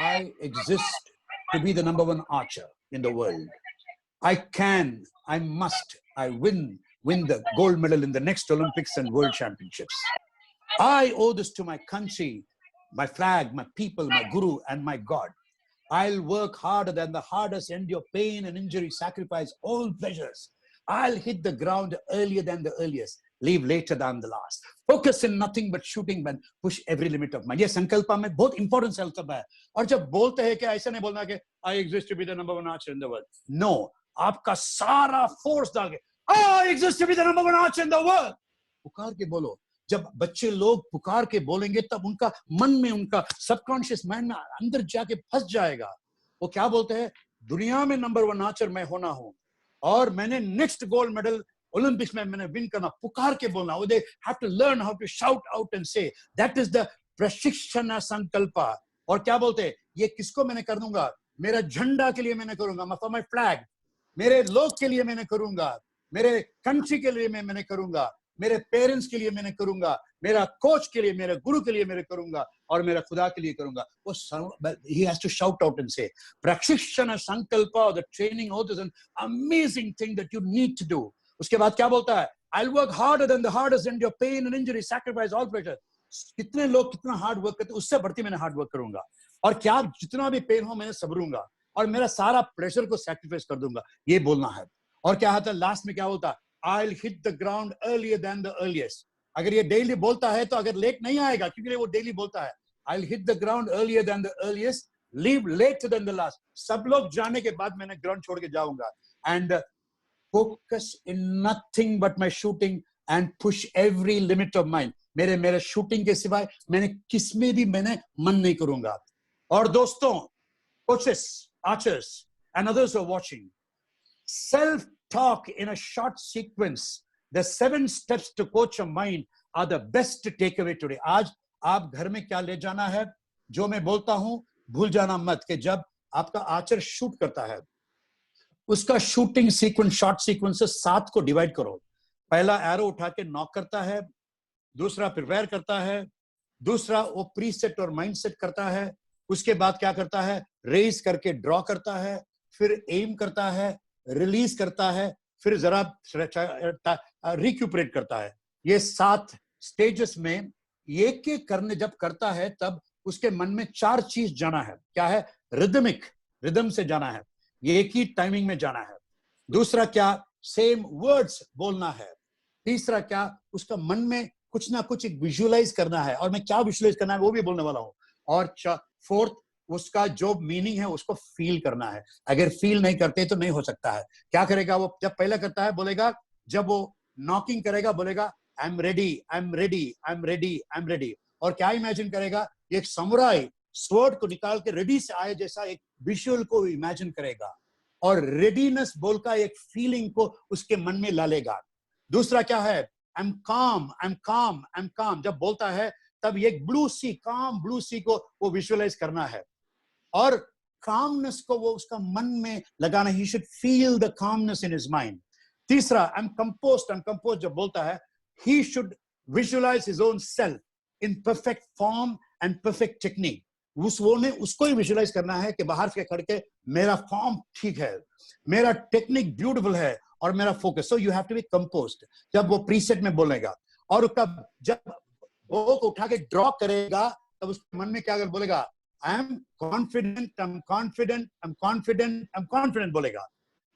I exist to be the number 1 archer in the world. I can, I must, I win the gold medal in the next Olympics and World Championships. I owe this to my country, my flag, my people, my guru, and my God. I'll work harder than the hardest, endure pain and injury, sacrifice all pleasures. I'll hit the ground earlier than the earliest, leave later than the last. Focus in nothing but shooting and push every limit of mine. ये संकल्प में बहुत important संकल्प है. और जब बोलते हैं कि ऐसा नहीं बोलना कि I exist to be the number 1 archer in the world. No, आपका सारा force डाल के I exist to be the number 1 archer in the world. पुकार के बोलो. जब बच्चे लोग पुकार के बोलेंगे तब उनका मन में, उनका सबकॉन्शियस माइंड में अंदर जाके फंस जाएगा. वो क्या बोलते हैं? दुनिया में नंबर 1 आर्चर मैं होना हूं और मैंने नेक्स्ट गोल्ड मेडल ओलंपिक्स में मैंने विन करना. पुकार के बोलना. They have to learn how to shout out and say. That is the प्रशिक्षण संकल्प. और क्या बोलते हैं? ये किसको मैंने कर दूंगा? मेरा झंडा के लिए मैंने करूंगा. For my flag. मेरे लोग के लिए मैंने करूंगा. मेरे कंट्री के लिए मैंने करूंगा. मेरे पेरेंट्स के लिए मैंने करूंगा. मेरा कोच के लिए, मेरे गुरु के लिए मैंने करूंगा और मेरा खुदा के लिए करूंगा. वो he has to shout out and say. प्रशिक्षण संकल्प or the training oath is an amazing thing that you need to do. उसके बाद क्या बोलता है? I'll work harder than the hardest, endure pain and injury, sacrifice all pleasure. कितने लोग कितना हार्ड वर्क करते, उससे बढ़ती मैंने हार्ड वर्क करूंगा और क्या जितना भी पेन हो मैंने सबरूंगा और मेरा सारा प्रेशर को सैक्रिफाइस कर दूंगा. ये बोलना है. और क्या आता है लास्ट में? क्या बोलता है? I'll hit the ground earlier than the earliest. अगर ये डेली बोलता है तो अगर लेट नहीं आएगा क्योंकि वो डेली बोलता है. I'll hit the ground earlier than the earliest, leave later than the last. सब लोग जाने के बाद मैंने ग्राउंड छोड़ के जाऊंगा. And focus in nothing but my shooting and push every limit of mine. मेरे शूटिंग के सिवाय मैंने किसमें भी मैंने मन नहीं करूंगा. और दोस्तों, coaches, archers and others who are watching, self-talk in a short sequence, the 7 steps to coach your mind are the best takeaway today. आज आप घर में क्या ले जाना है, जो मैं बोलता हूं भूल जाना मत कि जब आपका आर्चर शूट करता है उसका शूटिंग सीक्वेंस, शॉर्ट सीक्वेंस 7 को डिवाइड करो. पहला एरो उठा के नॉक करता है, दूसरा प्रिपेयर करता है, दूसरा वो प्रीसेट और माइंडसेट करता है, उसके बाद क्या करता है? रेज करके ड्रॉ करता है, फिर एम करता है, रिलीज करता है, फिर जरा रिक्यूपरेट करता है. ये 7 स्टेजेस में एक एक करने जब करता है तब उसके मन में 4 चीज जाना है. क्या है? रिदम से जाना है, ये एक ही टाइमिंग में जाना है. दूसरा क्या? सेम वर्ड्स बोलना है. तीसरा क्या? उसका मन में कुछ ना कुछ एक विजुअलाइज करना है और मैं क्या विजुअलाइज करना है वो भी बोलने वाला हूं. और 4th उसका जो मीनिंग है उसको फील करना है। अगर फील नहीं करते तो नहीं हो सकता है। क्या करेगा वो? जब पहला करता है बोलेगा, जब वो नॉकिंग करेगा बोलेगा I am ready, I am ready, I am ready, I am ready. और क्या इमेजिन करेगा? एक समुराई स्वॉर्ड को निकाल के रेडी से आए जैसा एक विजुअल को इमेजिन करेगा और रेडीनेस बोलकर एक फीलिंग को उसके मन में ला लेगा। दूसरा क्या है? आई एम काम, आई एम काम, आई एम काम। जब बोलता है तब एक ब्लू सी, काम ब्लू सी को वो विजुअलाइज करना है और कामनेस को वो उसका मन में लगाना। He should feel the calmness in his mind. तीसरा I am composed, I am composed जब बोलता है he should visualise his own self in perfect form and perfect technique. उसको ही विजुअलाइज करना है कि बाहर से खड़ के मेरा फॉर्म ठीक है, मेरा टेक्निक ब्यूटीफुल है और मेरा focus. So you have to be composed जब वो प्रीसेट में बोलेगा। और जब वो को उठा के ड्रॉ करेगा तब उसके मन में क्या बोलेगा? I am confident, I am confident, I am confident, I am confident बोलेगा।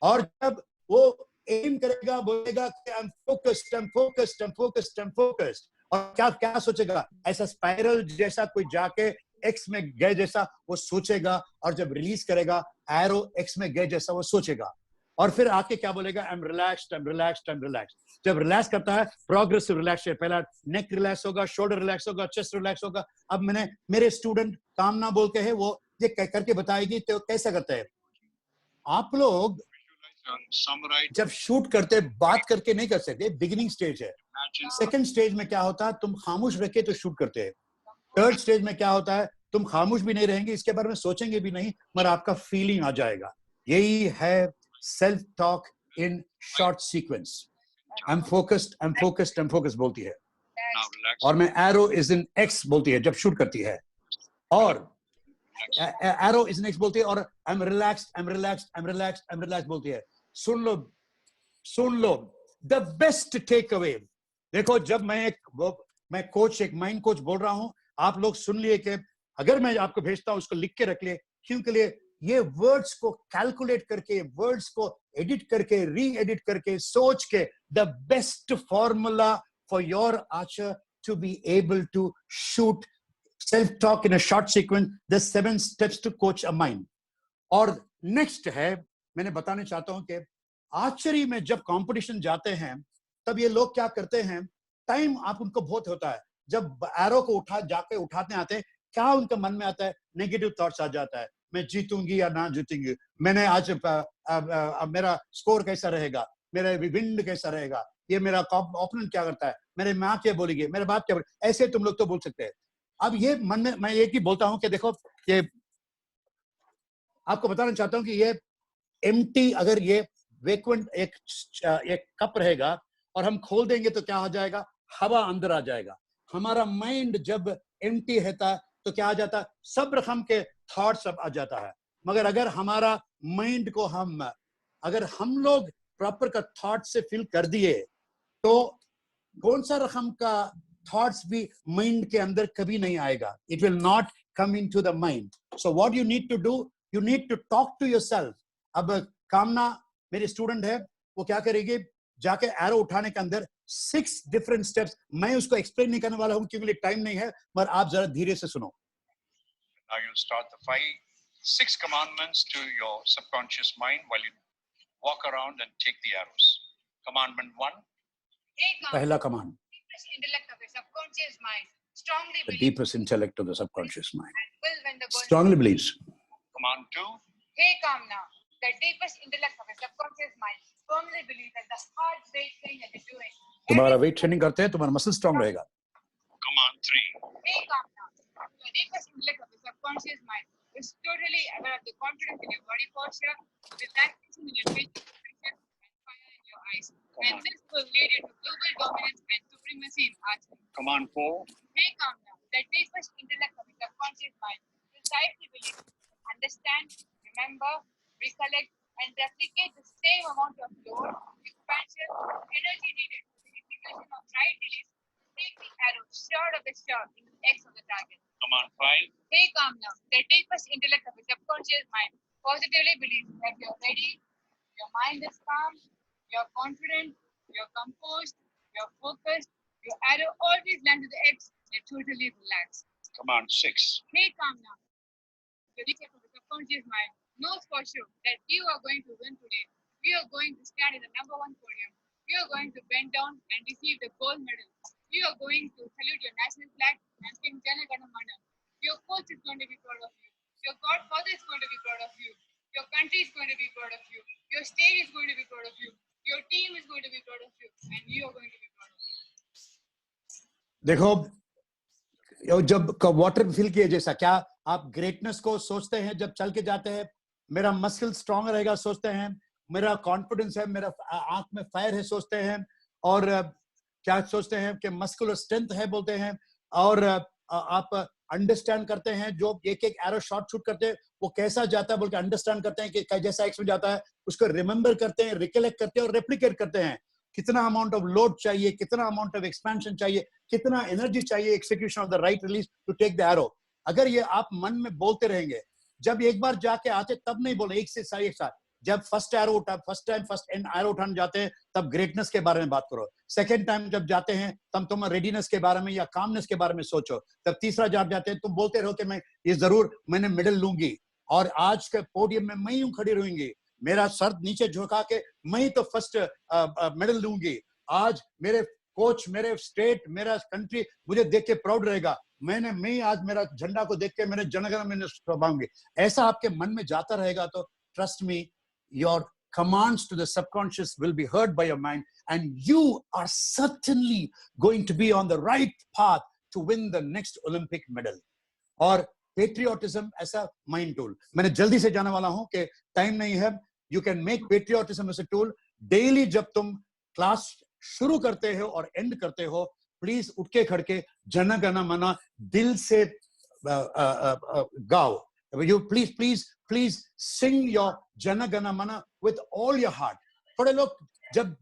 और जब वो एम करेगा बोलेगा कि I am focused, I am focused, I am focused, I am focused. और क्या क्या सोचेगा? ऐसा स्पाइरल जैसा कोई जाके एक्स में गए जैसा वो सोचेगा। और जब रिलीज करेगा एरो एक्स में गए जैसा वो सोचेगा। और फिर आके क्या बोलेगा? I am relaxed, I am relaxed, I am relaxed. जब रिलैक्स करता है प्रोग्रेसिव रिलैक्सेशन, पहला नेक रिलैक्स होगा, शोल्डर रिलैक्स होगा, चेस्ट रिलैक्स होगा। अब मैंने मेरे स्टूडेंट कामना बोल के है, वो ये करके बताएगी तो कैसा करते हैं। आप लोग जब शूट करते बात करके नहीं कर सकते, बिगिनिंग स्टेज है। सेकंड स्टेज में क्या होता है? तुम खामोश रह के तो शूट करते हैं। थर्ड स्टेज में क्या होता है? तुम खामोश भी नहीं रहेंगे, इसके बारे में सोचेंगे भी नहीं, मगर आपका फीलिंग आ जाएगा। यही है self talk in short sequence. I am focused, I am focused, I am focused बोलती है। और मैं एरो इज इन एक्स बोलती है जब शूट करती है। और एरो इज इन एक्स बोलती है। और I am relaxed, I am relaxed, I am relaxed, I am relaxed बोलती है। सुन लो, सुन लो, द बेस्ट टेक अवे। देखो, जब मैं कोच, एक माइंड कोच बोल रहा हूं, आप लोग सुन लिए कि अगर मैं आपको भेजता हूं उसको लिख के रख लिए। क्योंकि लिए ये वर्ड्स को कैलकुलेट करके, वर्ड्स को एडिट करके, री एडिट करके, सोच के the best formula for your archer to be able to shoot self talk in a short sequence, the 7 steps to coach a mind. और नेक्स्ट है, मैंने बताना चाहता हूं कि आर्चरी में जब कंपटीशन जाते हैं तब ये लोग क्या करते हैं? टाइम आप उनको बहुत होता है। जब एरो को जाके उठाते आते हैं, क्या उनके मन में आता है? नेगेटिव थॉट्स आ जाता है। मैं जीतूंगी या ना जीतूंगी, मैंने आज मेरा स्कोर कैसा रहेगा, मेरा विंड कैसा रहेगा, ये मेरा ओपोनेंट क्या करता है, मेरे माँ क्या बोलेगी, मेरे बाप क्या बोलेगी। ऐसे तुम लोग तो बोल सकते हैं। अब ये मन में मैं एक ही बोलता हूं कि देखो, ये आपको बताना चाहता हूं कि ये एम्प्टी, अगर ये वैक्यूम एक कप रहेगा और हम खोल देंगे तो क्या हो जाएगा? हवा अंदर आ जाएगा। हमारा माइंड जब एम्प्टी रहता तो क्या आ जाता? सब रकम के थॉट्स सब आ जाता है। मगर अगर हमारा माइंड को अगर हम लोग प्रॉपर का थॉट से फिल कर दिए तो कौन सा रकम का थॉट्स भी माइंड के अंदर कभी नहीं आएगा। It will not come into the mind. So what you need to do, you need to talk to yourself. अब कामना मेरी स्टूडेंट है, वो क्या करेगी? जाके एरो उठाने के अंदर 6 डिफरेंट स्टेप्स, मैं उसको एक्सप्लेन नहीं करने वाला हूं क्योंकि टाइम नहीं है, मगर आप जरा धीरे से सुनो। Now you start the 6 commandments to your subconscious mind while you walk around and take the arrows. Commandment 1. पहला command, intellect of the subconscious mind strongly the believes deepest intellect of the subconscious mind and will when the goal strongly believes. Command 2. Hey Kamna, the deepest intellect of the subconscious mind firmly believes that the hard weight thing that you're doing. तुम्हारा weight training करते हैं, तुम्हारा muscle strong रहेगा। Command 3. Hey Kamna, the deepest intellect of the subconscious mind is totally aware of the confidence in your body posture, relaxation in your facial expression, and fire in your eyes. And this will lead you to global dominance and supremacy in archery. Command 4. Hey Kamna, the deepest intellect of the subconscious mind precisely believes, understand, remember, recollect, and replicate the same amount of load, expansion, energy needed for the execution of right release. Take the arrow short of the shot in the X of the target. Command 5. Hey Kamna, the deepest intellect of the subconscious mind positively believes that you're ready, your mind is calm, you're confident, you're composed, you're focused, your arrow always lands to the X, you're totally relaxed. Command 6. Hey Kamna, the weak side of the subconscious mind knows for sure that you are going to win today. We are going to stand in the number one podium. We are going to bend down and receive the gold medal. We are going to salute your national flag and sing Jana Gana Mana. Your coach is going to be proud of you. Your godfather is going to be proud of you. Your country is going to be proud of you. Your state is going to be proud of you. Your team is going to be proud of you. And you are going to be proud of you. देखो, जब water fill किए जैसा, क्या आप greatness को सोचते हैं जब चल के जाते हैं? मेरा मसल स्ट्रांग रहेगा सोचते हैं, मेरा कॉन्फिडेंस है, मेरा आंख में फायर है सोचते हैं, और क्या सोचते हैं कि मस्कुलर स्ट्रेंथ है बोलते हैं, और आप अंडरस्टैंड करते हैं जो एक एक एरो शॉट शूट करते हैं वो कैसा जाता है बोल के अंडरस्टैंड करते हैं कि जैसा एक्स में जाता है उसको रिमेंबर करते हैं, रिकलेक्ट करते हैं और रेप्लिकेट करते हैं। कितना अमाउंट ऑफ लोड चाहिए, कितना अमाउंट ऑफ एक्सपेंशन चाहिए, कितना एनर्जी चाहिए execution of the right release to take the arrow. अगर ये आप मन में बोलते रहेंगे, जब एक बार जाके आते तब नहीं बोले एक साथ, जब फर्स्ट एरो उठा, फर्स्ट टाइम फर्स्ट एरो उठाने जाते हैं तब ग्रेटनेस के बारे में बात करो। सेकंड टाइम जब जाते हैं तब तुम रेडीनेस के बारे में या कामनेस के बारे में सोचो। तब तीसरा जब जाते हैं तुम बोलते रहो कि मैं ये जरूर मैंने मेडल लूंगी और आज के पोडियम में मैं ही खड़ी रहूंगी, मेरा सर नीचे झुका के मैं ही तो फर्स्ट मेडल लूंगी। आज मेरे कोच, मेरे स्टेट, मेरा कंट्री मुझे देख के प्राउड रहेगा, मैं आज मेरा झंडा को देख के मेरे जनगण में पाऊंगी। ऐसा आपके मन में जाता रहेगा तो trust me, your commands to the subconscious will be heard by your mind and you are certainly going to be on the right path to win the next Olympic medal. और patriotism ऐसा mind tool, मैंने जल्दी से जाने वाला हूं कि time नहीं है। You can make patriotism as a tool. Daily जब तुम क्लास शुरू करते हो और एंड करते हो, प्लीज उठ के खड़के जन गण मन दिल से गाओ। You please sing your Jana Gana Mana with all your heart. थोड़े लोग जब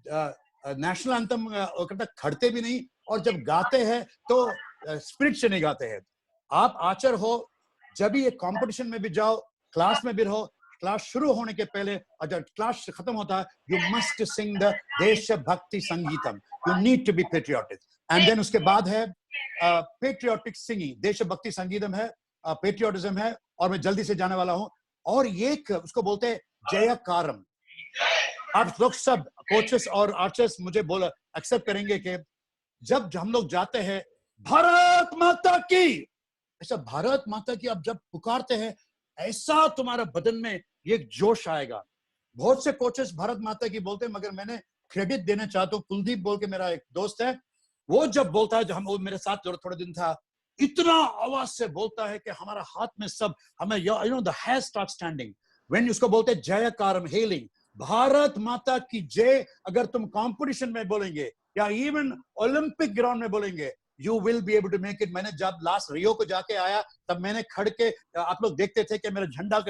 नेशनल एंथम करते खड़ते भी नहीं और जब गाते हैं तो स्पिरिट से नहीं गाते हैं। आप आचर हो, जब भी एक कंपटीशन में भी जाओ, क्लास में भी रहो, क्लास शुरू होने के पहले और जब क्लास खत्म होता है, you must sing the देशभक्ति संगीतम. You need to be patriotic. And then उसके बाद है patriotic singing. देशभक्ति संगीतम है, patriotism है, और मैं जल्दी से जाने वाला हूं। और ये उसको बोलते हैं जयकारम। आप लोग सब कोचेस और आर्चर्स मुझे एक्सेप्ट करेंगे कि जब हम लोग जाते हैं भारत माता की, ऐसा भारत माता की आप जब पुकारते हैं, ऐसा तुम्हारा बदन में ये जोश आएगा। बहुत से कोचेस भारत माता की बोलते हैं, मगर मैंने क्रेडिट देना चाहता हूँ, कुलदीप बोल के मेरा एक दोस्त है, वो जब बोलता है, जब वो मेरे साथ थोड़े दिन था, इतना आवाज से बोलता है कि हमारा हाथ में सब हमें the hair starts standing when उसको बोलते हैं जयकारम, हेलिंग, भारत माता की जय। अगर तुम कंपटीशन में बोलेंगे या इवन ओलंपिक ग्राउंड में बोलेंगे, you will be able to make it. मैंने जब लास्ट रियो को जाके आया तब मैंने खड़ के, आप लोग देखते थे कि मेरा झंडा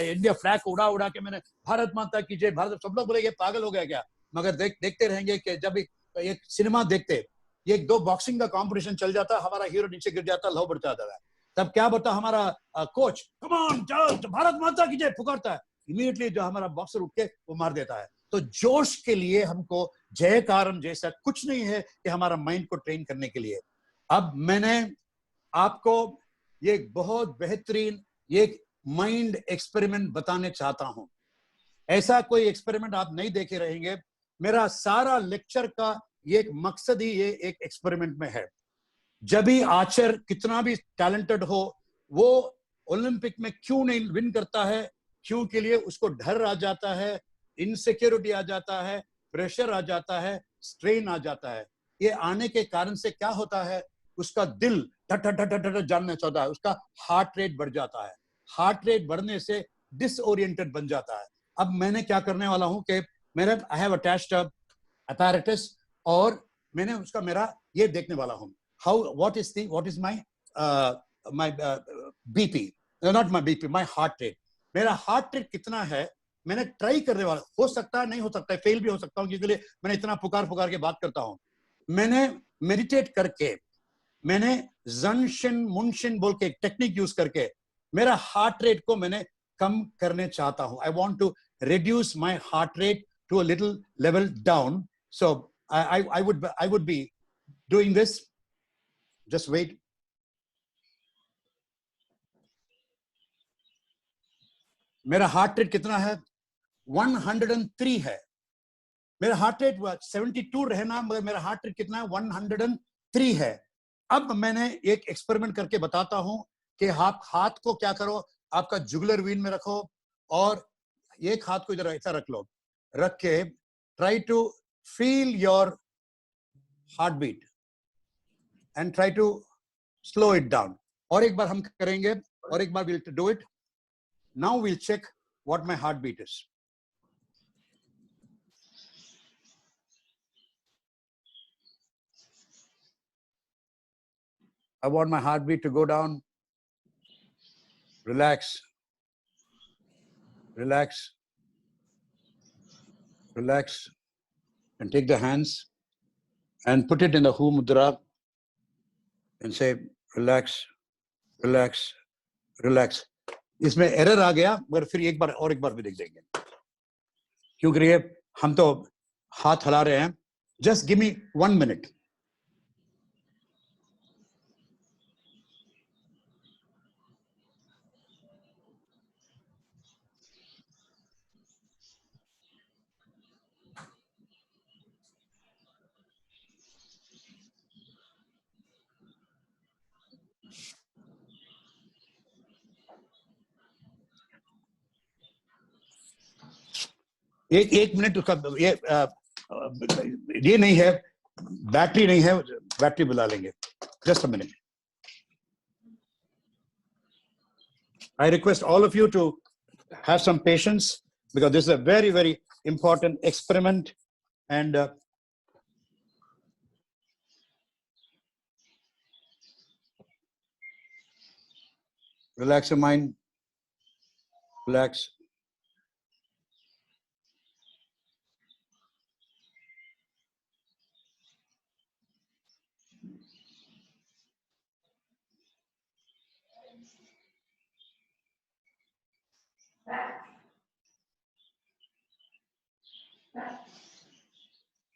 इंडिया फ्लैग को उड़ा के मैंने भारत माता की जय, भारत, सब लोग बोले ये पागल हो गया क्या? मगर देखते रहेंगे कि जब एक सिनेमा देखते, ये 2 बॉक्सिंग का कंपटीशन चल जाता, हमारा हीरो नीचे गिर जाता, लौ बढ़ जाता है, तब क्या बोलता हमारा कोच, कम ऑन चलो भारत माता की जय पुकारता है, इमीडिएटली जो हमारा बॉक्सर उठ के वो मार देता है। तो जोश के लिए हमको जयकारम जैसा कुछ नहीं है कि हमारा माइंड को ट्रेन करने के लिए। अब मैंने आपको ये बहुत बेहतरीन ये माइंड एक्सपेरिमेंट बताने चाहता हूं। ऐसा कोई एक्सपेरिमेंट आप नहीं देखे रहेंगे। मेरा सारा लेक्चर का ये एक मकसद ही ये एक एक्सपेरिमेंट में है। जब भी आर्चर कितना भी टैलेंटेड हो, वो ओलंपिक में क्यों नहीं विन करता है? क्यों के लिए उसको डर आ जाता है, इनसिक्योरिटी आ जाता है, प्रेशर आ जाता है, स्ट्रेन आ जाता है। ये आने के कारण से क्या होता है, उसका दिल धट धट धट धट जानना चाहता है, उसका हार्ट रेट बढ़ जाता है। हार्ट रेट बढ़ने से डिसओरिएंटेड बन जाता है। अब मैंने क्या करने वाला हूं कि मैंने आई हैव अटैच्ड apparatus और मैंने उसका मेरा ये देखने वाला हूं, how what is my BP, not my BP, my heart rate, मेरा हार्ट रेट कितना है, मैंने ट्राई करने वाला। हो सकता है, नहीं हो सकता है, फेल भी हो सकता हूं, क्योंकि मैंने इतना पुकार के बात करता हूं। मैंने मेडिटेट करके, मैंने जंशिन मुनशिन बोल के एक टेक्निक यूज करके मेरा हार्ट रेट को मैंने कम करने चाहता हूं। I want to reduce my heart rate to a little level down. So I would be doing this. Just wait. मेरा हार्ट रेट कितना है? 103 है। मेरा हार्ट रेट 72 रहना, मगर मेरा हार्ट रेट कितना है? 103 है। अब मैंने एक एक्सपेरिमेंट करके बताता हूं कि आप हाथ को क्या करो, आपका जुगुलर वीन में रखो और एक हाथ को इधर ऐसा रख लो, रख के try to feel your heart beat and try to slow it down. और एक बार हम करेंगे, और एक बार will do it. Now will check what my heart beat is. I want my heartbeat to go down. Relax. Relax. Relax. And take the hands and put it in the Hu Mudra and say, relax, relax, relax. इसमें error आ गया, मगर फिर एक बार भी देख देंगे, क्योंकि हम तो हाथ हिला रहे हैं। Just give me 1 minute. एक मिनट उसका ये नहीं है, बैटरी नहीं है, बैटरी बुला लेंगे। Just a minute. I request all of you to have some patience because this is a very, very important experiment, and relax your mind, relax.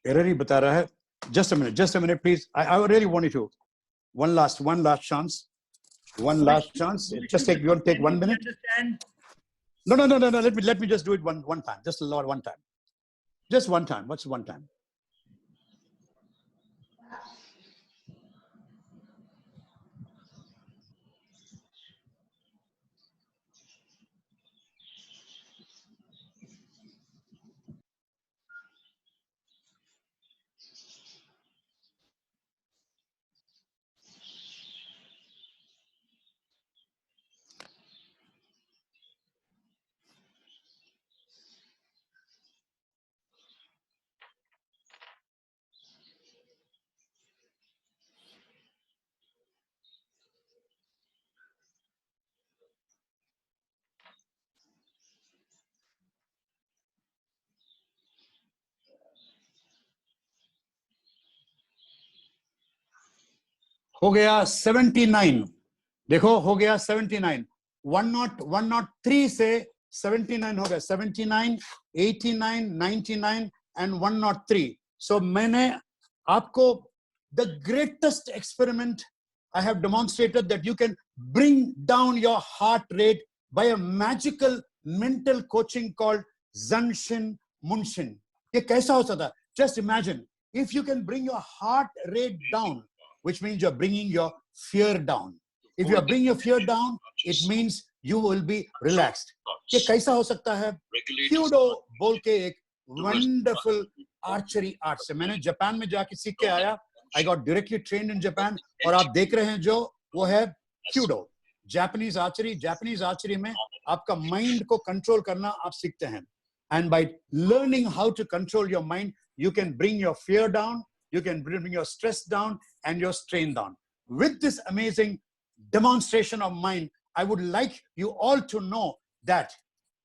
Error ही बता रहा है। Just a minute, please. I really want you to one last chance. One last chance. Just take 1 minute. No. Let me just do it one time. Just one time. Just one time. What's one time? हो गया 79। देखो हो गया 79। 103 से 79 हो गया। 79, 89, 99 and 103। So मैंने आपको the greatest experiment I have demonstrated that you can bring down your heart rate by a magical mental coaching called Zanshin Munshin। ये कैसा हो सकता है? Just imagine if you can bring your heart rate down, which means you're bringing your fear down. If you are bringing your fear down, it means you will be relaxed. ये कैसा हो सकता है? क्यूडो बोल के एक wonderful archery art से मैंने जापान में जाके सीख के आया। I got directly trained in Japan। और आप देख रहे हैं जो वो है क्यूडो, जापानीज आर्चरी। जापानीज आर्चरी में आपका माइंड को कंट्रोल करना आप सीखते हैं। And by learning how to control your mind, you can bring your fear down, you can bring your stress down and your strain down. With this amazing demonstration of mind, I would like you all to know that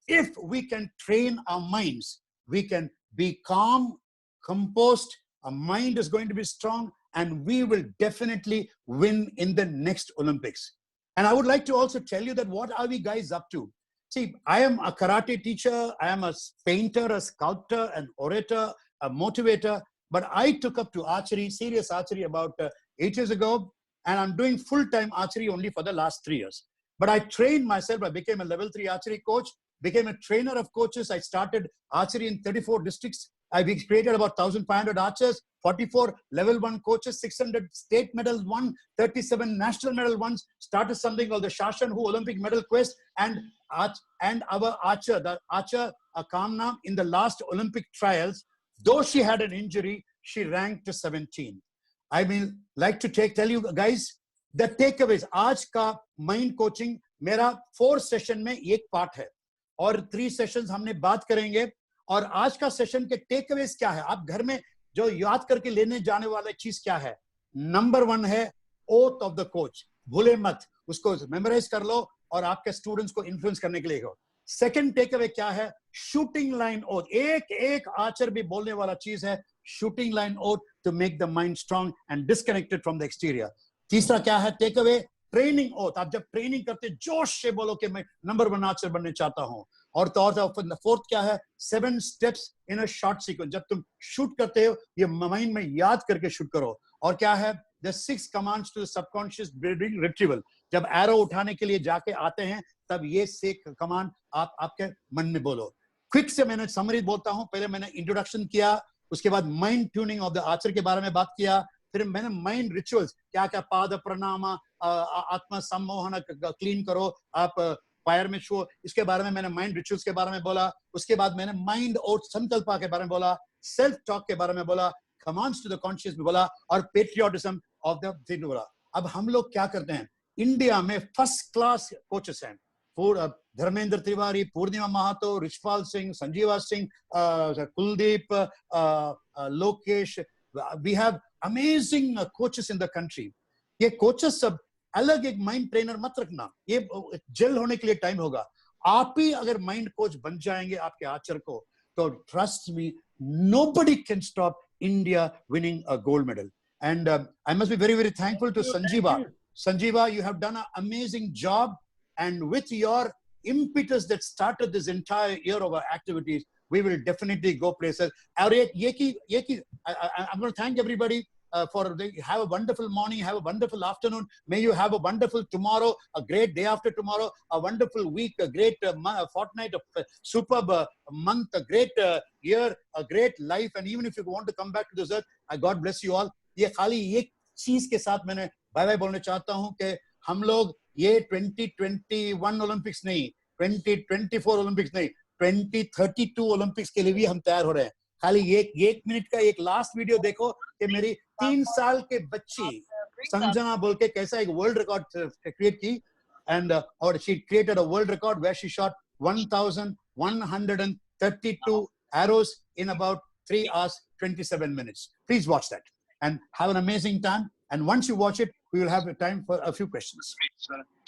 if we can train our minds, we can be calm, composed, our mind is going to be strong, and we will definitely win in the next Olympics. And I would like to also tell you that what are we guys up to? See, I am a karate teacher, I am a painter, a sculptor, an orator, a motivator, but I took up to archery, serious archery, about 8 years ago, and I'm doing full-time archery only for the last 3 years. But I trained myself, I became a level 3 archery coach, became a trainer of coaches. I started archery in 34 districts. We created about 1,500 archers, 44 level 1 coaches, 600 state medals won, 37 national medal ones, started something called the Shashan Hu Olympic Medal Quest, and our archer, the archer Kamna, in the last Olympic trials, though she had an injury, she ranked to 17. I mean, like to tell you guys, the takeaways, आज का mind coaching मेरा 4 session में एक part है, और 3 sessions हमने बात करेंगे, और आज का सेशन के टेकअवेज क्या है, आप घर में जो याद करके लेने जाने वाला चीज क्या है? नंबर 1 है ओथ ऑफ द कोच, भूले मत, उसको मेमोराइज कर लो और आपके स्टूडेंट्स को इन्फ्लुएंस करने के लिए हो। सेकंड टेकअवे क्या है? शूटिंग लाइन ओथ, एक आर्चर भी बोलने वाला चीज है, shooting line oath to make the mind strong and disconnected from the exterior. तीसरा क्या है टेकअवे? ट्रेनिंग ओथ, आप जब ट्रेनिंग करते जोश से बोलो कि मैं नंबर 1 आर्चर बनने चाहता हूं। और फोर्थ क्या है? 7 steps in a short sequence, जब तुम शूट करते हो ये माइंड में याद करके शूट करो। और क्या है? The 6 commands to subconscious breathing retrieval, जब एरो उठाने के लिए जाके आते हैं तब ये 6 कमांड आप आपके मन में बोलो। क्विक से मैंने समरी बोलता हूं, पहले मैंने इंट्रोडक्शन किया, उसके बाद mind tuning of the Archer के बारे में बात किया, फिर मैंने माइंड रिचुअल्स क्या क्या, पाद प्रणाम, आत्मा सम्मोहन क्लीन करो, आप फायर में छुओ, इसके बारे में मैंने माइंड रिचुअल्स के बारे में बोला। उसके बाद मैंने माइंड और संकल्पा के बारे में बोला, सेल्फ टॉक के बारे में बोला, कमांड्स टू द कॉन्शियस में बोला, और पेट्रियोटिज्म ऑफ द थिंग बोला। अब हम लोग क्या करते हैं, इंडिया में फर्स्ट क्लास कोचेस हैं, Dharmendra Tiwari, Purnima Mahato, Richpal Singh, Sanjeeva Singh, Kuldeep, Lokesh, we have amazing coaches in the country. ये कोचेस सब अलग एक माइंड ट्रेनर मत रखना, ये जेल होने के लिए टाइम होगा। आप ही अगर माइंड कोच बन जाएंगे आपके आर्चर को, तो trust me, nobody can stop India winning a gold medal. And I must be very, very thankful to Sanjeeva. Sanjeeva, you have done an amazing job, and with your impetus that started this entire year of our activities, we will definitely go places. I'm going to thank everybody have a wonderful morning, have a wonderful afternoon. May you have a wonderful tomorrow, a great day after tomorrow, a wonderful week, a great fortnight, a superb month, a great year, a great life. And even if you want to come back to this earth, God bless you all. ये खाली एक चीज के साथ मैंने bye bye बोलना चाहता हूं कि हम लोग ये 2021 ओलंपिक्स नहीं, 2024 ओलंपिक्स नहीं, 2032 ओलंपिक्स के लिए भी हम तैयार हो रहे हैं। खाली एक मिनट का एक लास्ट वीडियो देखो कि मेरी 3 साल के बच्ची संजना बोल के कैसा एक वर्ल्ड रिकॉर्ड क्रिएट की, एंड और she created a world record where she shot 1132 arrows in about 3 hours 27 minutes. Please watch that and have an amazing time, and once you watch it we will have time for a few questions. A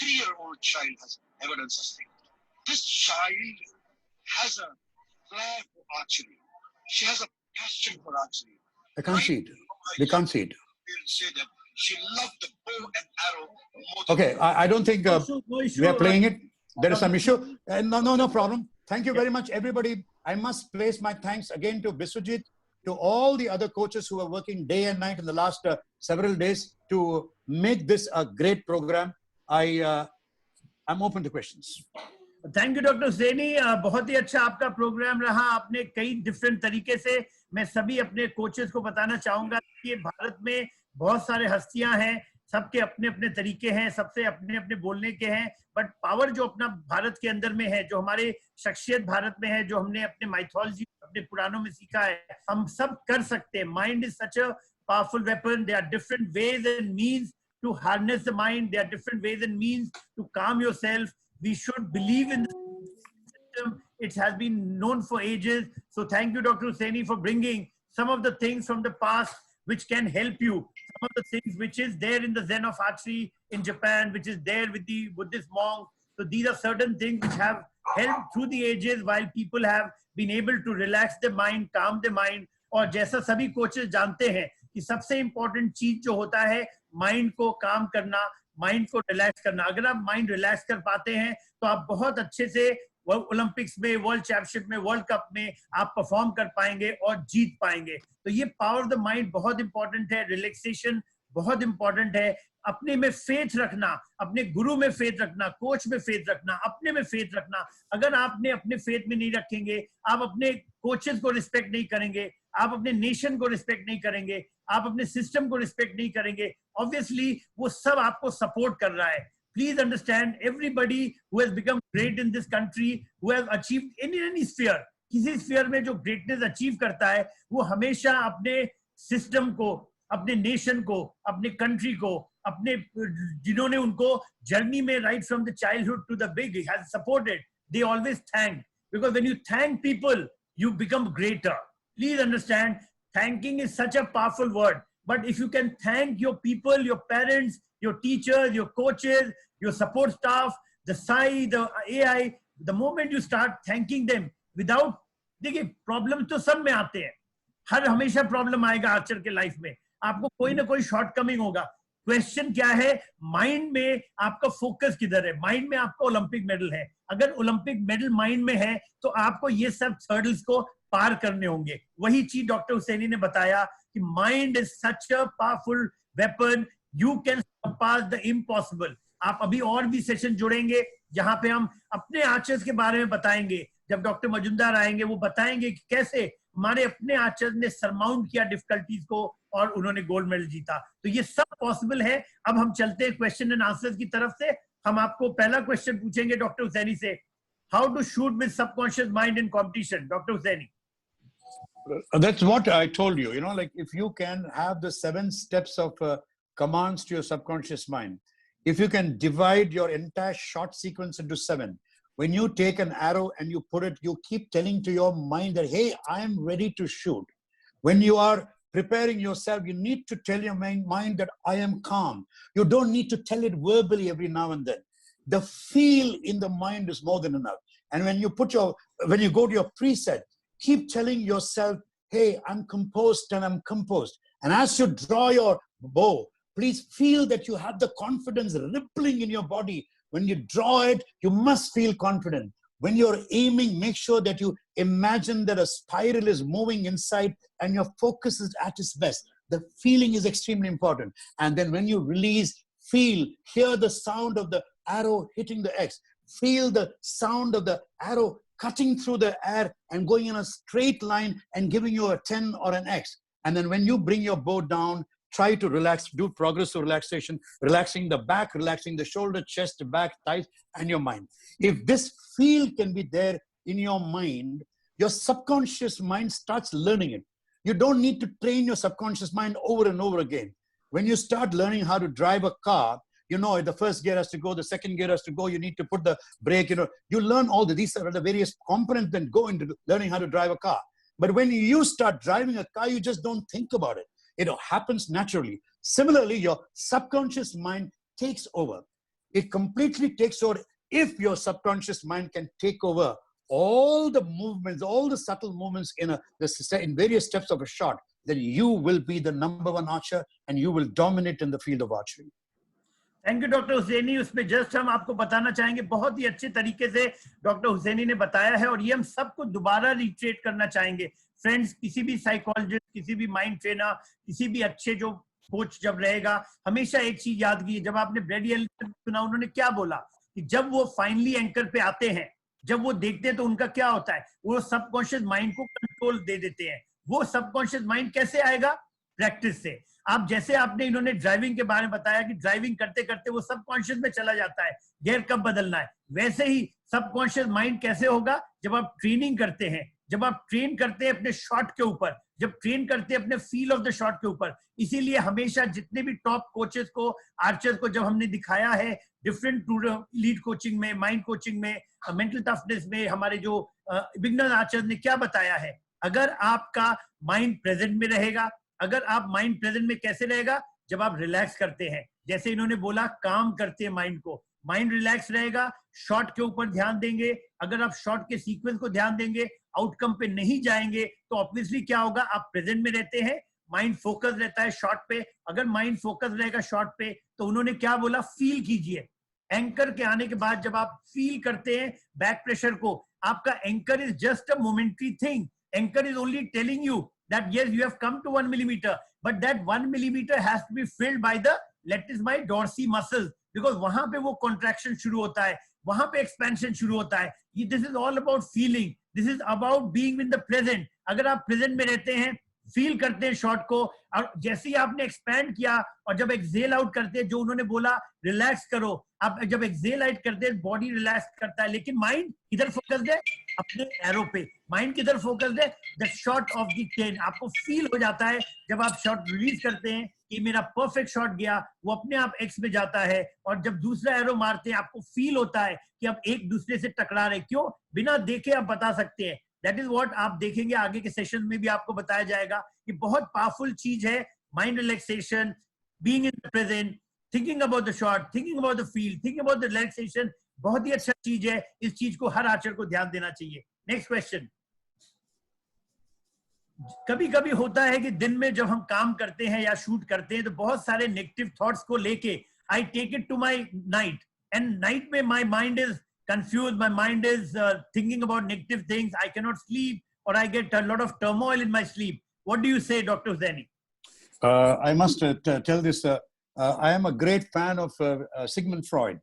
3-year-old child has ever done such thing. This child has a flair for archery. She has a passion for archery. I can't see it. They can't see it. We'll say that she loved the bow and arrow more. Okay, I don't think we are playing it. There is some issue. No problem. Thank you very much, everybody. I must place my thanks again to Biswajit, to all the other coaches who are working day and night in the last several days to make this a great program. I'm open to questions. Thank you doctor Saini, बहुत ही अच्छा आपका programme रहा। आपने कई different तरीके से, मैं सभी अपने कोचेस को बताना चाहूंगा कि भारत में बहुत सारे हस्तियां हैं, सबके अपने अपने तरीके हैं, सबसे अपने अपने बोलने के हैं, बट पावर जो अपना भारत के अंदर में है, जो हमारे शख्सियत भारत में है, जो हमने अपने माइथोलॉजी, अपने पुराणों में सीखा है, हम सब कर सकते हैं। Mind is such a powerful weapon. There are different ways and means to harness the mind, there are different ways and means to calm yourself. We should believe in the system. It has been known for ages. So thank you, Dr. Hussaini, for bringing some of the things from the past which can help you. Some of the things which is there in the Zen of Archery in Japan, which is there with the Buddhist monks. So these are certain things which have helped through the ages while people have been able to relax their mind, calm their mind. और जैसा सभी coaches जानते हैं कि सबसे important चीज जो होता है माइंड को काम करना, माइंड को रिलैक्स करना। अगर आप माइंड रिलैक्स कर पाते हैं तो आप बहुत अच्छे से ओलंपिक्स में, वर्ल्ड चैंपियनशिप में, वर्ल्ड कप में आप परफॉर्म कर पाएंगे और जीत पाएंगे। तो ये पावर ऑफ द माइंड बहुत इंपॉर्टेंट है, रिलैक्सेशन बहुत इंपॉर्टेंट है। अपने में फेथ रखना, अपने गुरु में फेथ रखना, कोच में फेथ रखना, अपने में फेथ रखना। अगर आपने अपने फेथ में नहीं रखेंगे, आप अपने कोचेस को रिस्पेक्ट नहीं करेंगे, आप अपने नेशन को रिस्पेक्ट नहीं करेंगे, आप अपने सिस्टम को रिस्पेक्ट नहीं करेंगे, ऑब्वियसली वो सब आपको सपोर्ट कर रहा है। Please understand, everybody who has become great in this country, who has achieved in any sphere, किसी स्फीयर में जो ग्रेटनेस अचीव करता है, वो हमेशा अपने सिस्टम को, अपने नेशन को, अपने कंट्री को, अपने जिन्होंने उनको जर्नी में right from the childhood to the big has supported, they always thank, because when you thank people you become greater. Please understand, thanking is such a powerful word, but if you can thank your people, your parents, your teachers, your coaches, your support staff, the SAI, the AI, the moment you start thanking them without, देखिए problem तो सब में आते हैं, हर हमेशा problem आएगा Archer के life में, आपको कोई ना कोई शॉर्टकमिंग होगा। क्वेश्चन क्या है, माइंड में आपका फोकस किधर है? माइंड में आपका ओलंपिक मेडल है, अगर ओलंपिक मेडल माइंड में है तो आपको ये सब हर्डल्स को पार करने होंगे। वही चीज डॉक्टर हुसैनी ने बताया कि mind is such a powerful weapon, you can surpass the impossible। आप अभी और भी सेशन जुड़ेंगे जहां पे हम अपने आर्चर्स के बारे में बताएंगे। जब डॉक्टर मजुमदार आएंगे वो बताएंगे कि कैसे हमारे अपने आर्चर्स ने सरमाउंट किया डिफिकल्टीज को और उन्होंने गोल्ड मेडल जीता। तो ये सब पॉसिबल है। अब हम चलते हैं क्वेश्चन एंड आंसर्स की तरफ से। हम आपको पहला क्वेश्चन पूछेंगे डॉक्टर हुसैनी से, how to shoot with subconscious mind in competition. Doctor Husaini. That's what I told you, like if you can have the 7 steps of commands to your subconscious mind, if you can divide your entire shot sequence into 7, when you take an arrow and you put it, you keep telling to your mind that, hey, I am ready to shoot. When you are preparing yourself, you need to tell your mind that I am calm. You don't need to tell it verbally every now and then. The feel in the mind is more than enough. And when you go to your preset, keep telling yourself, hey, I'm composed and I'm composed. And as you draw your bow, please feel that you have the confidence rippling in your body. When you draw it, you must feel confident. When you're aiming, make sure that you imagine that a spiral is moving inside and your focus is at its best. The feeling is extremely important. And then when you release, hear the sound of the arrow hitting the X. Feel the sound of the arrow cutting through the air and going in a straight line and giving you a 10 or an X. And then when you bring your bow down, try to relax, do progressive relaxation, relaxing the back, relaxing the shoulder, chest, back, thighs, and your mind. If this feel can be there in your mind, your subconscious mind starts learning it. You don't need to train your subconscious mind over and over again. When you start learning how to drive a car, the first gear has to go, the second gear has to go, you need to put the brake, you learn all these are the various components that go into learning how to drive a car. But when you start driving a car, you just don't think about it. It happens naturally. Similarly, your subconscious mind takes over. It completely takes over. If your subconscious mind can take over all the movements, all the subtle movements in various steps of a shot, then you will be the #1 archer and you will dominate in the field of archery. Thank you doctor Husaini. उसमें just हम आपको बताना चाहेंगे, बहुत ही अच्छे तरीके से doctor Husaini ने बताया है और ये हम सबको दोबारा रिट्रेट करना चाहेंगे। फ्रेंड्स, किसी भी साइकोलॉजिस्ट, किसी भी माइंड ट्रेनर, किसी भी अच्छे जो कोच जब रहेगा, हमेशा एक चीज याद कीजिए। जब आपने ब्रेडी एलिसन सुना, उन्होंने क्या बोला कि जब वो फाइनली एंकर पे आते हैं, जब वो देखते हैं तो उनका क्या होता है, वो सबकॉन्शियस माइंड को कंट्रोल दे देते हैं। वो सबकॉन्शियस माइंड कैसे आएगा? प्रैक्टिस से। आप जैसे आपने इन्होंने ड्राइविंग के बारे में बताया कि ड्राइविंग करते करते वो सबकॉन्शियस में चला जाता है, गियर कब बदलना है, वैसे ही सबकॉन्शियस माइंड कैसे होगा? जब आप ट्रेनिंग करते हैं, जब आप ट्रेन करते हैं अपने शॉट के ऊपर, जब ट्रेन करते हैं अपने फील ऑफ द शॉट के ऊपर। इसीलिए हमेशा जितने भी टॉप कोचेस को, आर्चर्स को जब हमने दिखाया है डिफरेंट लीड कोचिंग में, माइंड कोचिंग में, मेंटल टफनेस में, हमारे जो बिगनर आर्चर्स ने क्या बताया है, अगर आपका माइंड प्रेजेंट में रहेगा, अगर आप माइंड प्रेजेंट में कैसे रहेगा? जब आप रिलैक्स करते हैं, जैसे इन्होंने बोला काम करते हैं माइंड को, माइंड रिलैक्स रहेगा, शॉट के ऊपर ध्यान देंगे। अगर आप शॉट के सीक्वेंस को ध्यान देंगे, आउटकम पे नहीं जाएंगे, तो ऑब्वियसली क्या होगा? आप प्रेजेंट में रहते हैं, माइंड फोकस रहता है शॉट पे। अगर माइंड फोकस रहेगा शॉट पे, तो उन्होंने क्या बोला? फील कीजिए। एंकर के आने के बाद जब आप फील करते हैं बैक प्रेशर को, आपका anchor is just a momentary thing. Anchor is only telling you that yes, you have come to 1 millimeter, but that 1 millimeter has to be filled by the lat is my dorsi muscles, because वहां पे वो contraction शुरू होता है, वहां पे expansion शुरू होता है. This is all about feeling, this is about being in the present. अगर आप प्रेजेंट में रहते हैं, फील करते हैं शॉट को, और जैसे ही आपने एक्सपैंड किया और जब एक्सेल आउट करते हैं, जो उन्होंने बोला रिलैक्स करो, आप जब एक्सेल आउट करते हैं बॉडी रिलैक्स करता है, लेकिन माइंड किधर फोकस्ड है? अपने एरो पे. माइंड किधर फोकस्ड है? The shot of the chain. आपको फील हो जाता है जब आप शॉट रिलीज करते हैं कि मेरा परफेक्ट शॉट गया, वो अपने आप एक्स में जाता है, और जब दूसरा एरो मारते हैं आपको फील होता है कि अब एक दूसरे से टकरा रहे. क्यों? बिना देखे आप बता सकते हैं. दैट इज व्हाट आप देखेंगे आगे के सेशन में भी आपको बताया जाएगा कि बहुत पावरफुल चीज है mind relaxation, being in the present, thinking about the shot, thinking about the feel, thinking about the relaxation. बहुत ही अच्छा चीज है. इस चीज को हर आर्चर को ध्यान देना चाहिए. Next question. कभी कभी होता है कि दिन में जब हम काम करते हैं या शूट करते हैं तो बहुत सारे नेगेटिव थॉट्स को लेके I take it to my night, and night में my mind is confused, my mind is thinking about negative things, I cannot sleep, or I get a lot of turmoil in my sleep. What do you say, Dr. Zaini? I must tell this, I am a great fan of Sigmund Freud.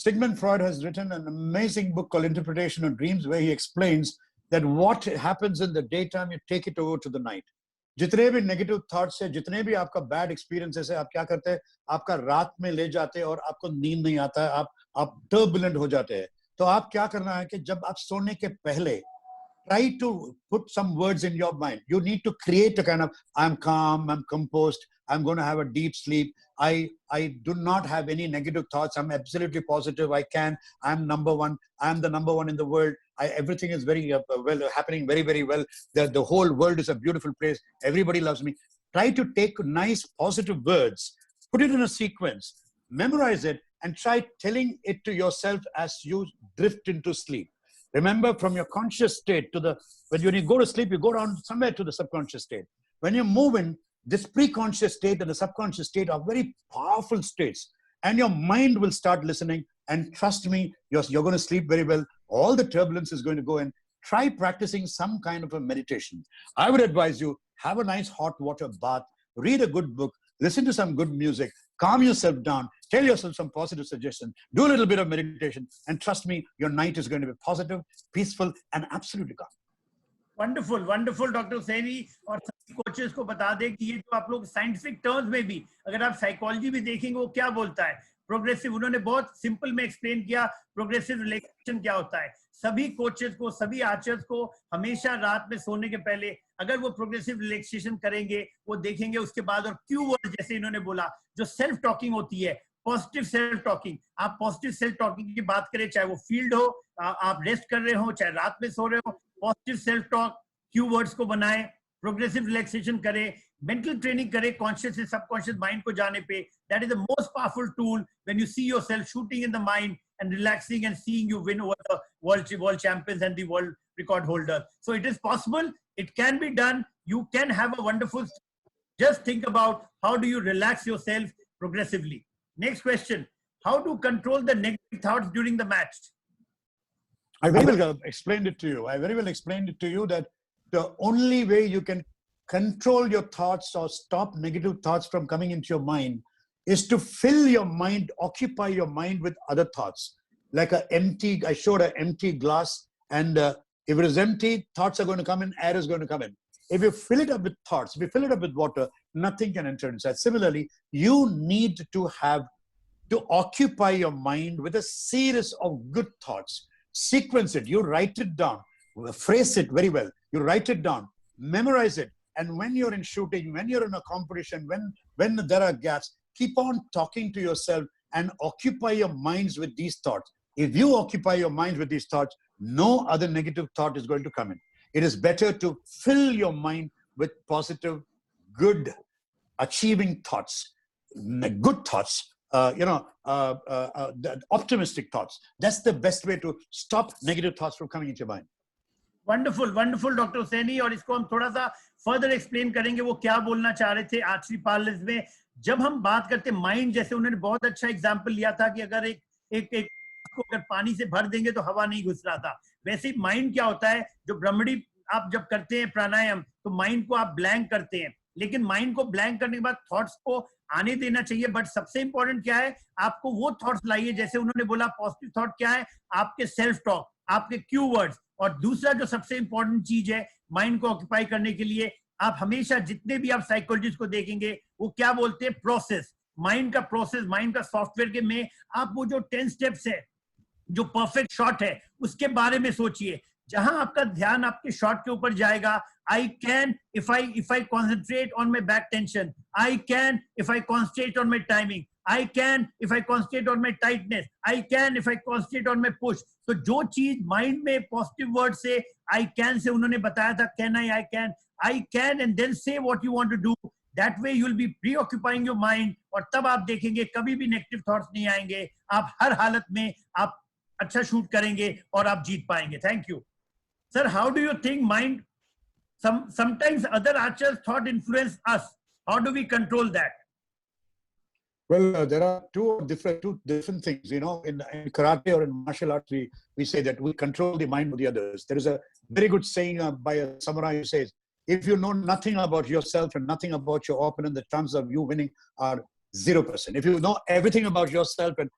Sigmund Freud has written an amazing book called Interpretation of Dreams, where he explains that what happens in the daytime, you take it over to the night. जितने भी negative thoughts है, जितने भी आपका bad experiences है, आप क्या करते हैं, आपका रात में ले जाते हैं और आपको नींद नहीं आता है, आप टर्बुलेंट हो जाते हैं. तो आप क्या करना है कि जब आप सोने के पहले try to put some words in your mind. You need to create a kind of, I'm calm, I'm composed, I'm going to have a deep sleep. I do not have any negative thoughts. I'm absolutely positive. I'm number one. I'm the number one in the world. Everything is very well, happening very, very well. The whole world is a beautiful place. Everybody loves me. Try to take nice positive words, put it in a sequence, memorize it, and try telling it to yourself as you drift into sleep. Remember, from your conscious state to when you go to sleep, you go down somewhere to the subconscious state. When you move in, this pre-conscious state and the subconscious state are very powerful states, and your mind will start listening. And trust me, you're going to sleep very well. All the turbulence is going to go in. Try practicing some kind of a meditation. I would advise you, have a nice hot water bath, read a good book, listen to some good music, calm yourself down, tell yourself some positive suggestions, do a little bit of meditation, and trust me, your night is going to be positive, peaceful, and absolutely calm. Wonderful wonderful. Doctor Saini और सभी coaches को बता दें कि ये जो आप लोग साइंटिफिक टर्म्स में भी, अगर आप साइकोलॉजी भी देखेंगे, वो क्या बोलता है प्रोग्रेसिव, उन्होंने बहुत सिंपल में एक्सप्लेन किया प्रोग्रेसिव रिलैक्सेशन क्या होता है. सभी कोचेस को, सभी आर्चर्स को हमेशा रात में सोने के पहले अगर वो प्रोग्रेसिव रिलैक्सेशन करेंगे, वो देखेंगे उसके बाद, और क्यू वर्ड जैसे इन्होंने बोला, जो सेल्फ टॉकिंग होती है, पॉजिटिव सेल्फ टॉकिंग. आप पॉजिटिव सेल्फ टॉकिंग की बात करें, चाहे वो फील्ड हो, आप रेस्ट कर रहे हो, चाहे रात में सो रहे हो, positive self talk, Q words को बनाएं, प्रोग्रेसिव रिलैक्सेशन करें, मेंटल ट्रेनिंग करें कॉन्शियस से सबकॉन्शियस माइंड को जाने पे. That is the most powerful tool when you see yourself shooting in the mind and relaxing and seeing you win over the world champions and the world record holders. So it is possible, it can be done. You can have a wonderful, just think about how do you relax yourself progressively. Next question, how to control the negative thoughts during the match? I very well explained it to you. I very well explained it to you that the only way you can control your thoughts or stop negative thoughts from coming into your mind is to fill your mind, occupy your mind with other thoughts. Like I showed an empty glass, and if it is empty, thoughts are going to come in, air is going to come in. If you fill it up with thoughts, if you fill it up with water, nothing can enter inside. Similarly, you need to occupy your mind with a series of good thoughts. Sequence it, you write it down, phrase it very well, you write it down, memorize it, and when you're in shooting, when you're in a competition, when there are gaps, keep on talking to yourself and occupy your minds with these thoughts. If you occupy your mind with these thoughts, no other negative thought is going to come in. It is better to fill your mind with positive, good, achieving thoughts, good thoughts, optimistic thoughts. That's the best way to stop negative thoughts from coming into your mind. Wonderful wonderful doctor Saini. और इसको हम थोड़ा सा further explain करेंगे वो क्या बोलना चाह रहे थे आखिरी पार्लेज में. जब हम बात करते माइंड, जैसे उन्होंने बहुत अच्छा एग्जांपल लिया था कि अगर एक को अगर पानी से भर देंगे तो हवा नहीं घुस रहा था, वैसे ही माइंड क्या होता है, जो ब्रह्मणी आप जब करते हैं प्राणायाम, तो माइंड को आप ब्लैंक करते हैं, लेकिन माइंड को ब्लैंक करने के बाद थॉट्स को आने देना चाहिए, बट सबसे इंपॉर्टेंट क्या है, आपको वो थॉट्स लाइए, जैसे उन्होंने बोला पॉजिटिव थॉट क्या है, आपके सेल्फ टॉक, आपके क्यू वर्ड्स। और दूसरा जो सबसे इंपॉर्टेंट चीज है माइंड को ऑक्यूपाई करने के लिए, आप हमेशा जितने भी आप साइकोलॉजिस्ट को देखेंगे वो क्या बोलते हैं, प्रोसेस, माइंड का प्रोसेस, माइंड का सॉफ्टवेयर के में आप वो जो 10 स्टेप्स है, जो परफेक्ट शॉट है, उसके बारे में सोचिए। जहां आपका ध्यान आपके शॉट के ऊपर जाएगा, I can if I concentrate on my back tension, I can if I concentrate on my timing, I can if I concentrate on my tightness, I can if I concentrate on my push. तो जो चीज mind में positive word से, I can say उन्होंने बताया था, can I can and then say what you want to do, that way you will be preoccupying your mind, और तब आप देखेंगे कभी भी नेगेटिव थॉट्स नहीं आएंगे, आप हर हालत में आप अच्छा शूट करेंगे और आप जीत पाएंगे। Thank you sir. How do you think mind, sometimes other archers thought influence us, how do we control that? Well, there are two different things. You know, in karate or in martial arts, we say that we control the mind of the others. There is a very good saying by a samurai who says, if you know nothing about yourself and nothing about your opponent, the chances of you winning are 0%. If you know everything about yourself and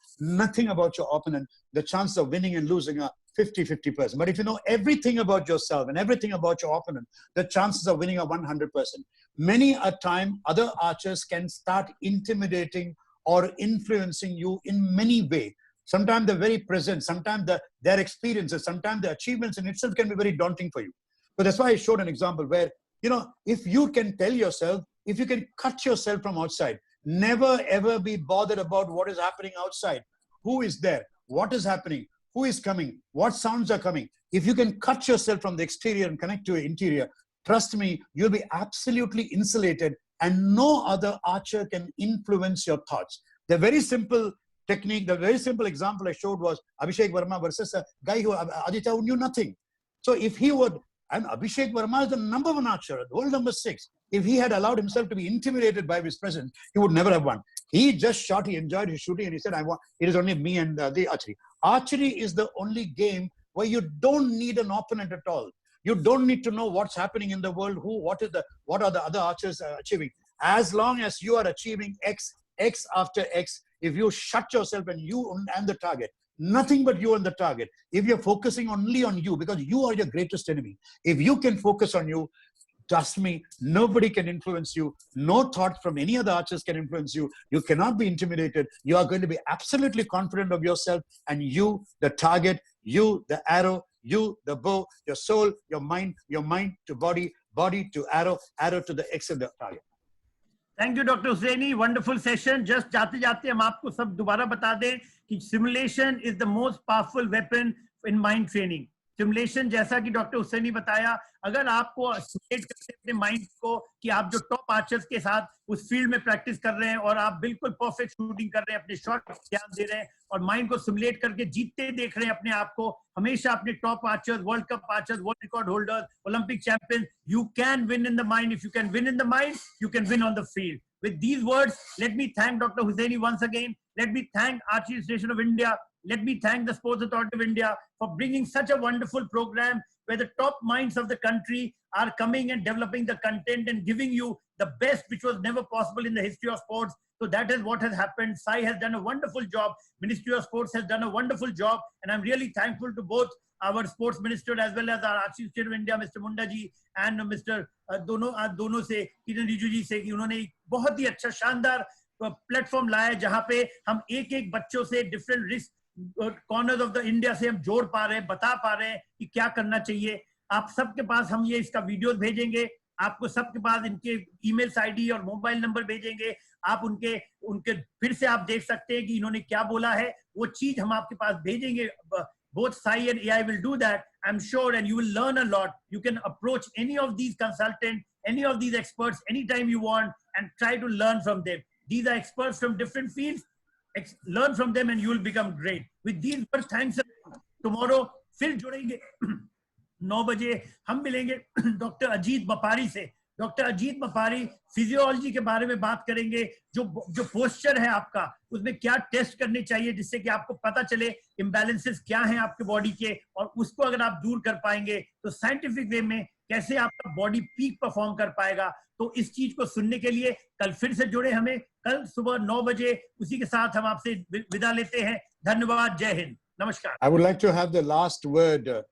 nothing about your opponent, the chances of winning and losing are 50-50%. But if you know everything about yourself and everything about your opponent, the chances of winning are 100%. Many a time, other archers can start intimidating or influencing you in many ways. Sometimes they're very present, sometimes their experiences, sometimes their achievements in itself can be very daunting for you. But that's why I showed an example where, you know, if you can tell yourself, if you can cut yourself from outside, never ever be bothered about what is happening outside. Who is there? What is happening? Who is coming? What sounds are coming? If you can cut yourself from the exterior and connect to your interior, trust me, you'll be absolutely insulated and no other archer can influence your thoughts. The very simple technique, the very simple example I showed was Abhishek Verma versus a guy who, Aditya, who knew nothing. So if he would, and Abhishek Verma is the #1 archer, the world #6. If he had allowed himself to be intimidated by his presence, he would never have won. He just shot, he enjoyed his shooting, and he said, it is only me and the archery. Archery is the only game where you don't need an opponent at all. You don't need to know what's happening in the world, what are the other archers achieving. As long as you are achieving X after X, if you shut yourself and you and the target, nothing but you and the target, if you're focusing only on you, because you are your greatest enemy, if you can focus on you, trust me, nobody can influence you. No thought from any other archers can influence you. You cannot be intimidated. You are going to be absolutely confident of yourself, and you, the target, you, the arrow, you, the bow, your soul, your mind to body, body to arrow, arrow to the X of the target. Thank you doctor Husaini, wonderful session. Just जाते जाते हम आपको सब दोबारा बता दें कि simulation is the most powerful weapon in mind training. Simulation, जैसा कि डॉक्टर हुसैनी बताया, अगर आपको सिमुलेट करते अपने माइंड को कि आप जो टॉप आर्चर्स के साथ उस फील्ड में प्रैक्टिस कर रहे हैं और आप बिल्कुल परफेक्ट शूटिंग कर रहे हैं, अपने शॉट पर ध्यान दे रहे हैं और माइंड को सिमुलेट करके जीतते देख रहे हैं अपने आप को, हमेशा अपने top archers, world cup archers, world record holders, Olympic champion, you can win in the mind. If you can win in the mind, you can win on the field. With these words, let me thank Dr. Hussaini once again. Let me thank Archery Association of India. Let me thank the Sports Authority of India for bringing such a wonderful program where the top minds of the country are coming and developing the content and giving you the best, which was never possible in the history of sports. So that is what has happened. Sai has done a wonderful job. Ministry of Sports has done a wonderful job. And I'm really thankful to both our sports minister as well as our Archery State of India, Mr. Munda ji and Mr. दोनों से, किरण रिजिजू जी से, कि उन्होंने बहुत ही अच्छा शानदार platform लाया जहां पे हम एक एक बच्चों से different risk corners of the India से हम जोड़ पा रहे हैं, बता पा रहे हैं कि क्या करना चाहिए। आप सबके पास हम ये इसका वीडियोस भेजेंगे, आपको सबके पास इनके ईमेल आईडी और मोबाइल नंबर भेजेंगे। आप उनके फिर से आप देख सकते हैं कि इन्होंने क्या बोला है, वो चीज हम आपके पास भेजेंगे। Both Sai and AI will do that, I'm sure, and you will learn a lot. You can approach any of these consultants, any of these experts anytime you want and try to learn from them. These are experts from different fields. Learn from them and you will become great. With these words, thanks. Tomorrow, फिर जुड़ेंगे 9 बजे हम मिलेंगे doctor Ajit बपारी से। Doctor Ajit बपारी physiology के बारे में बात करेंगे, जो पोस्चर है आपका, उसमें क्या टेस्ट करने चाहिए जिससे कि आपको पता चले इम्बैलेंसेस क्या हैं आपके बॉडी के, और उसको अगर आप दूर कर पाएंगे तो साइंटिफिक वे में कैसे आपका बॉडी पीक परफॉर्म कर पाएगा। तो इस चीज को सुनने के लिए कल फिर से जुड़े हमें, कल सुबह 9 बजे। उसी के साथ हम आपसे विदा लेते हैं। धन्यवाद, जय हिंद, नमस्कार। I would like to have the last word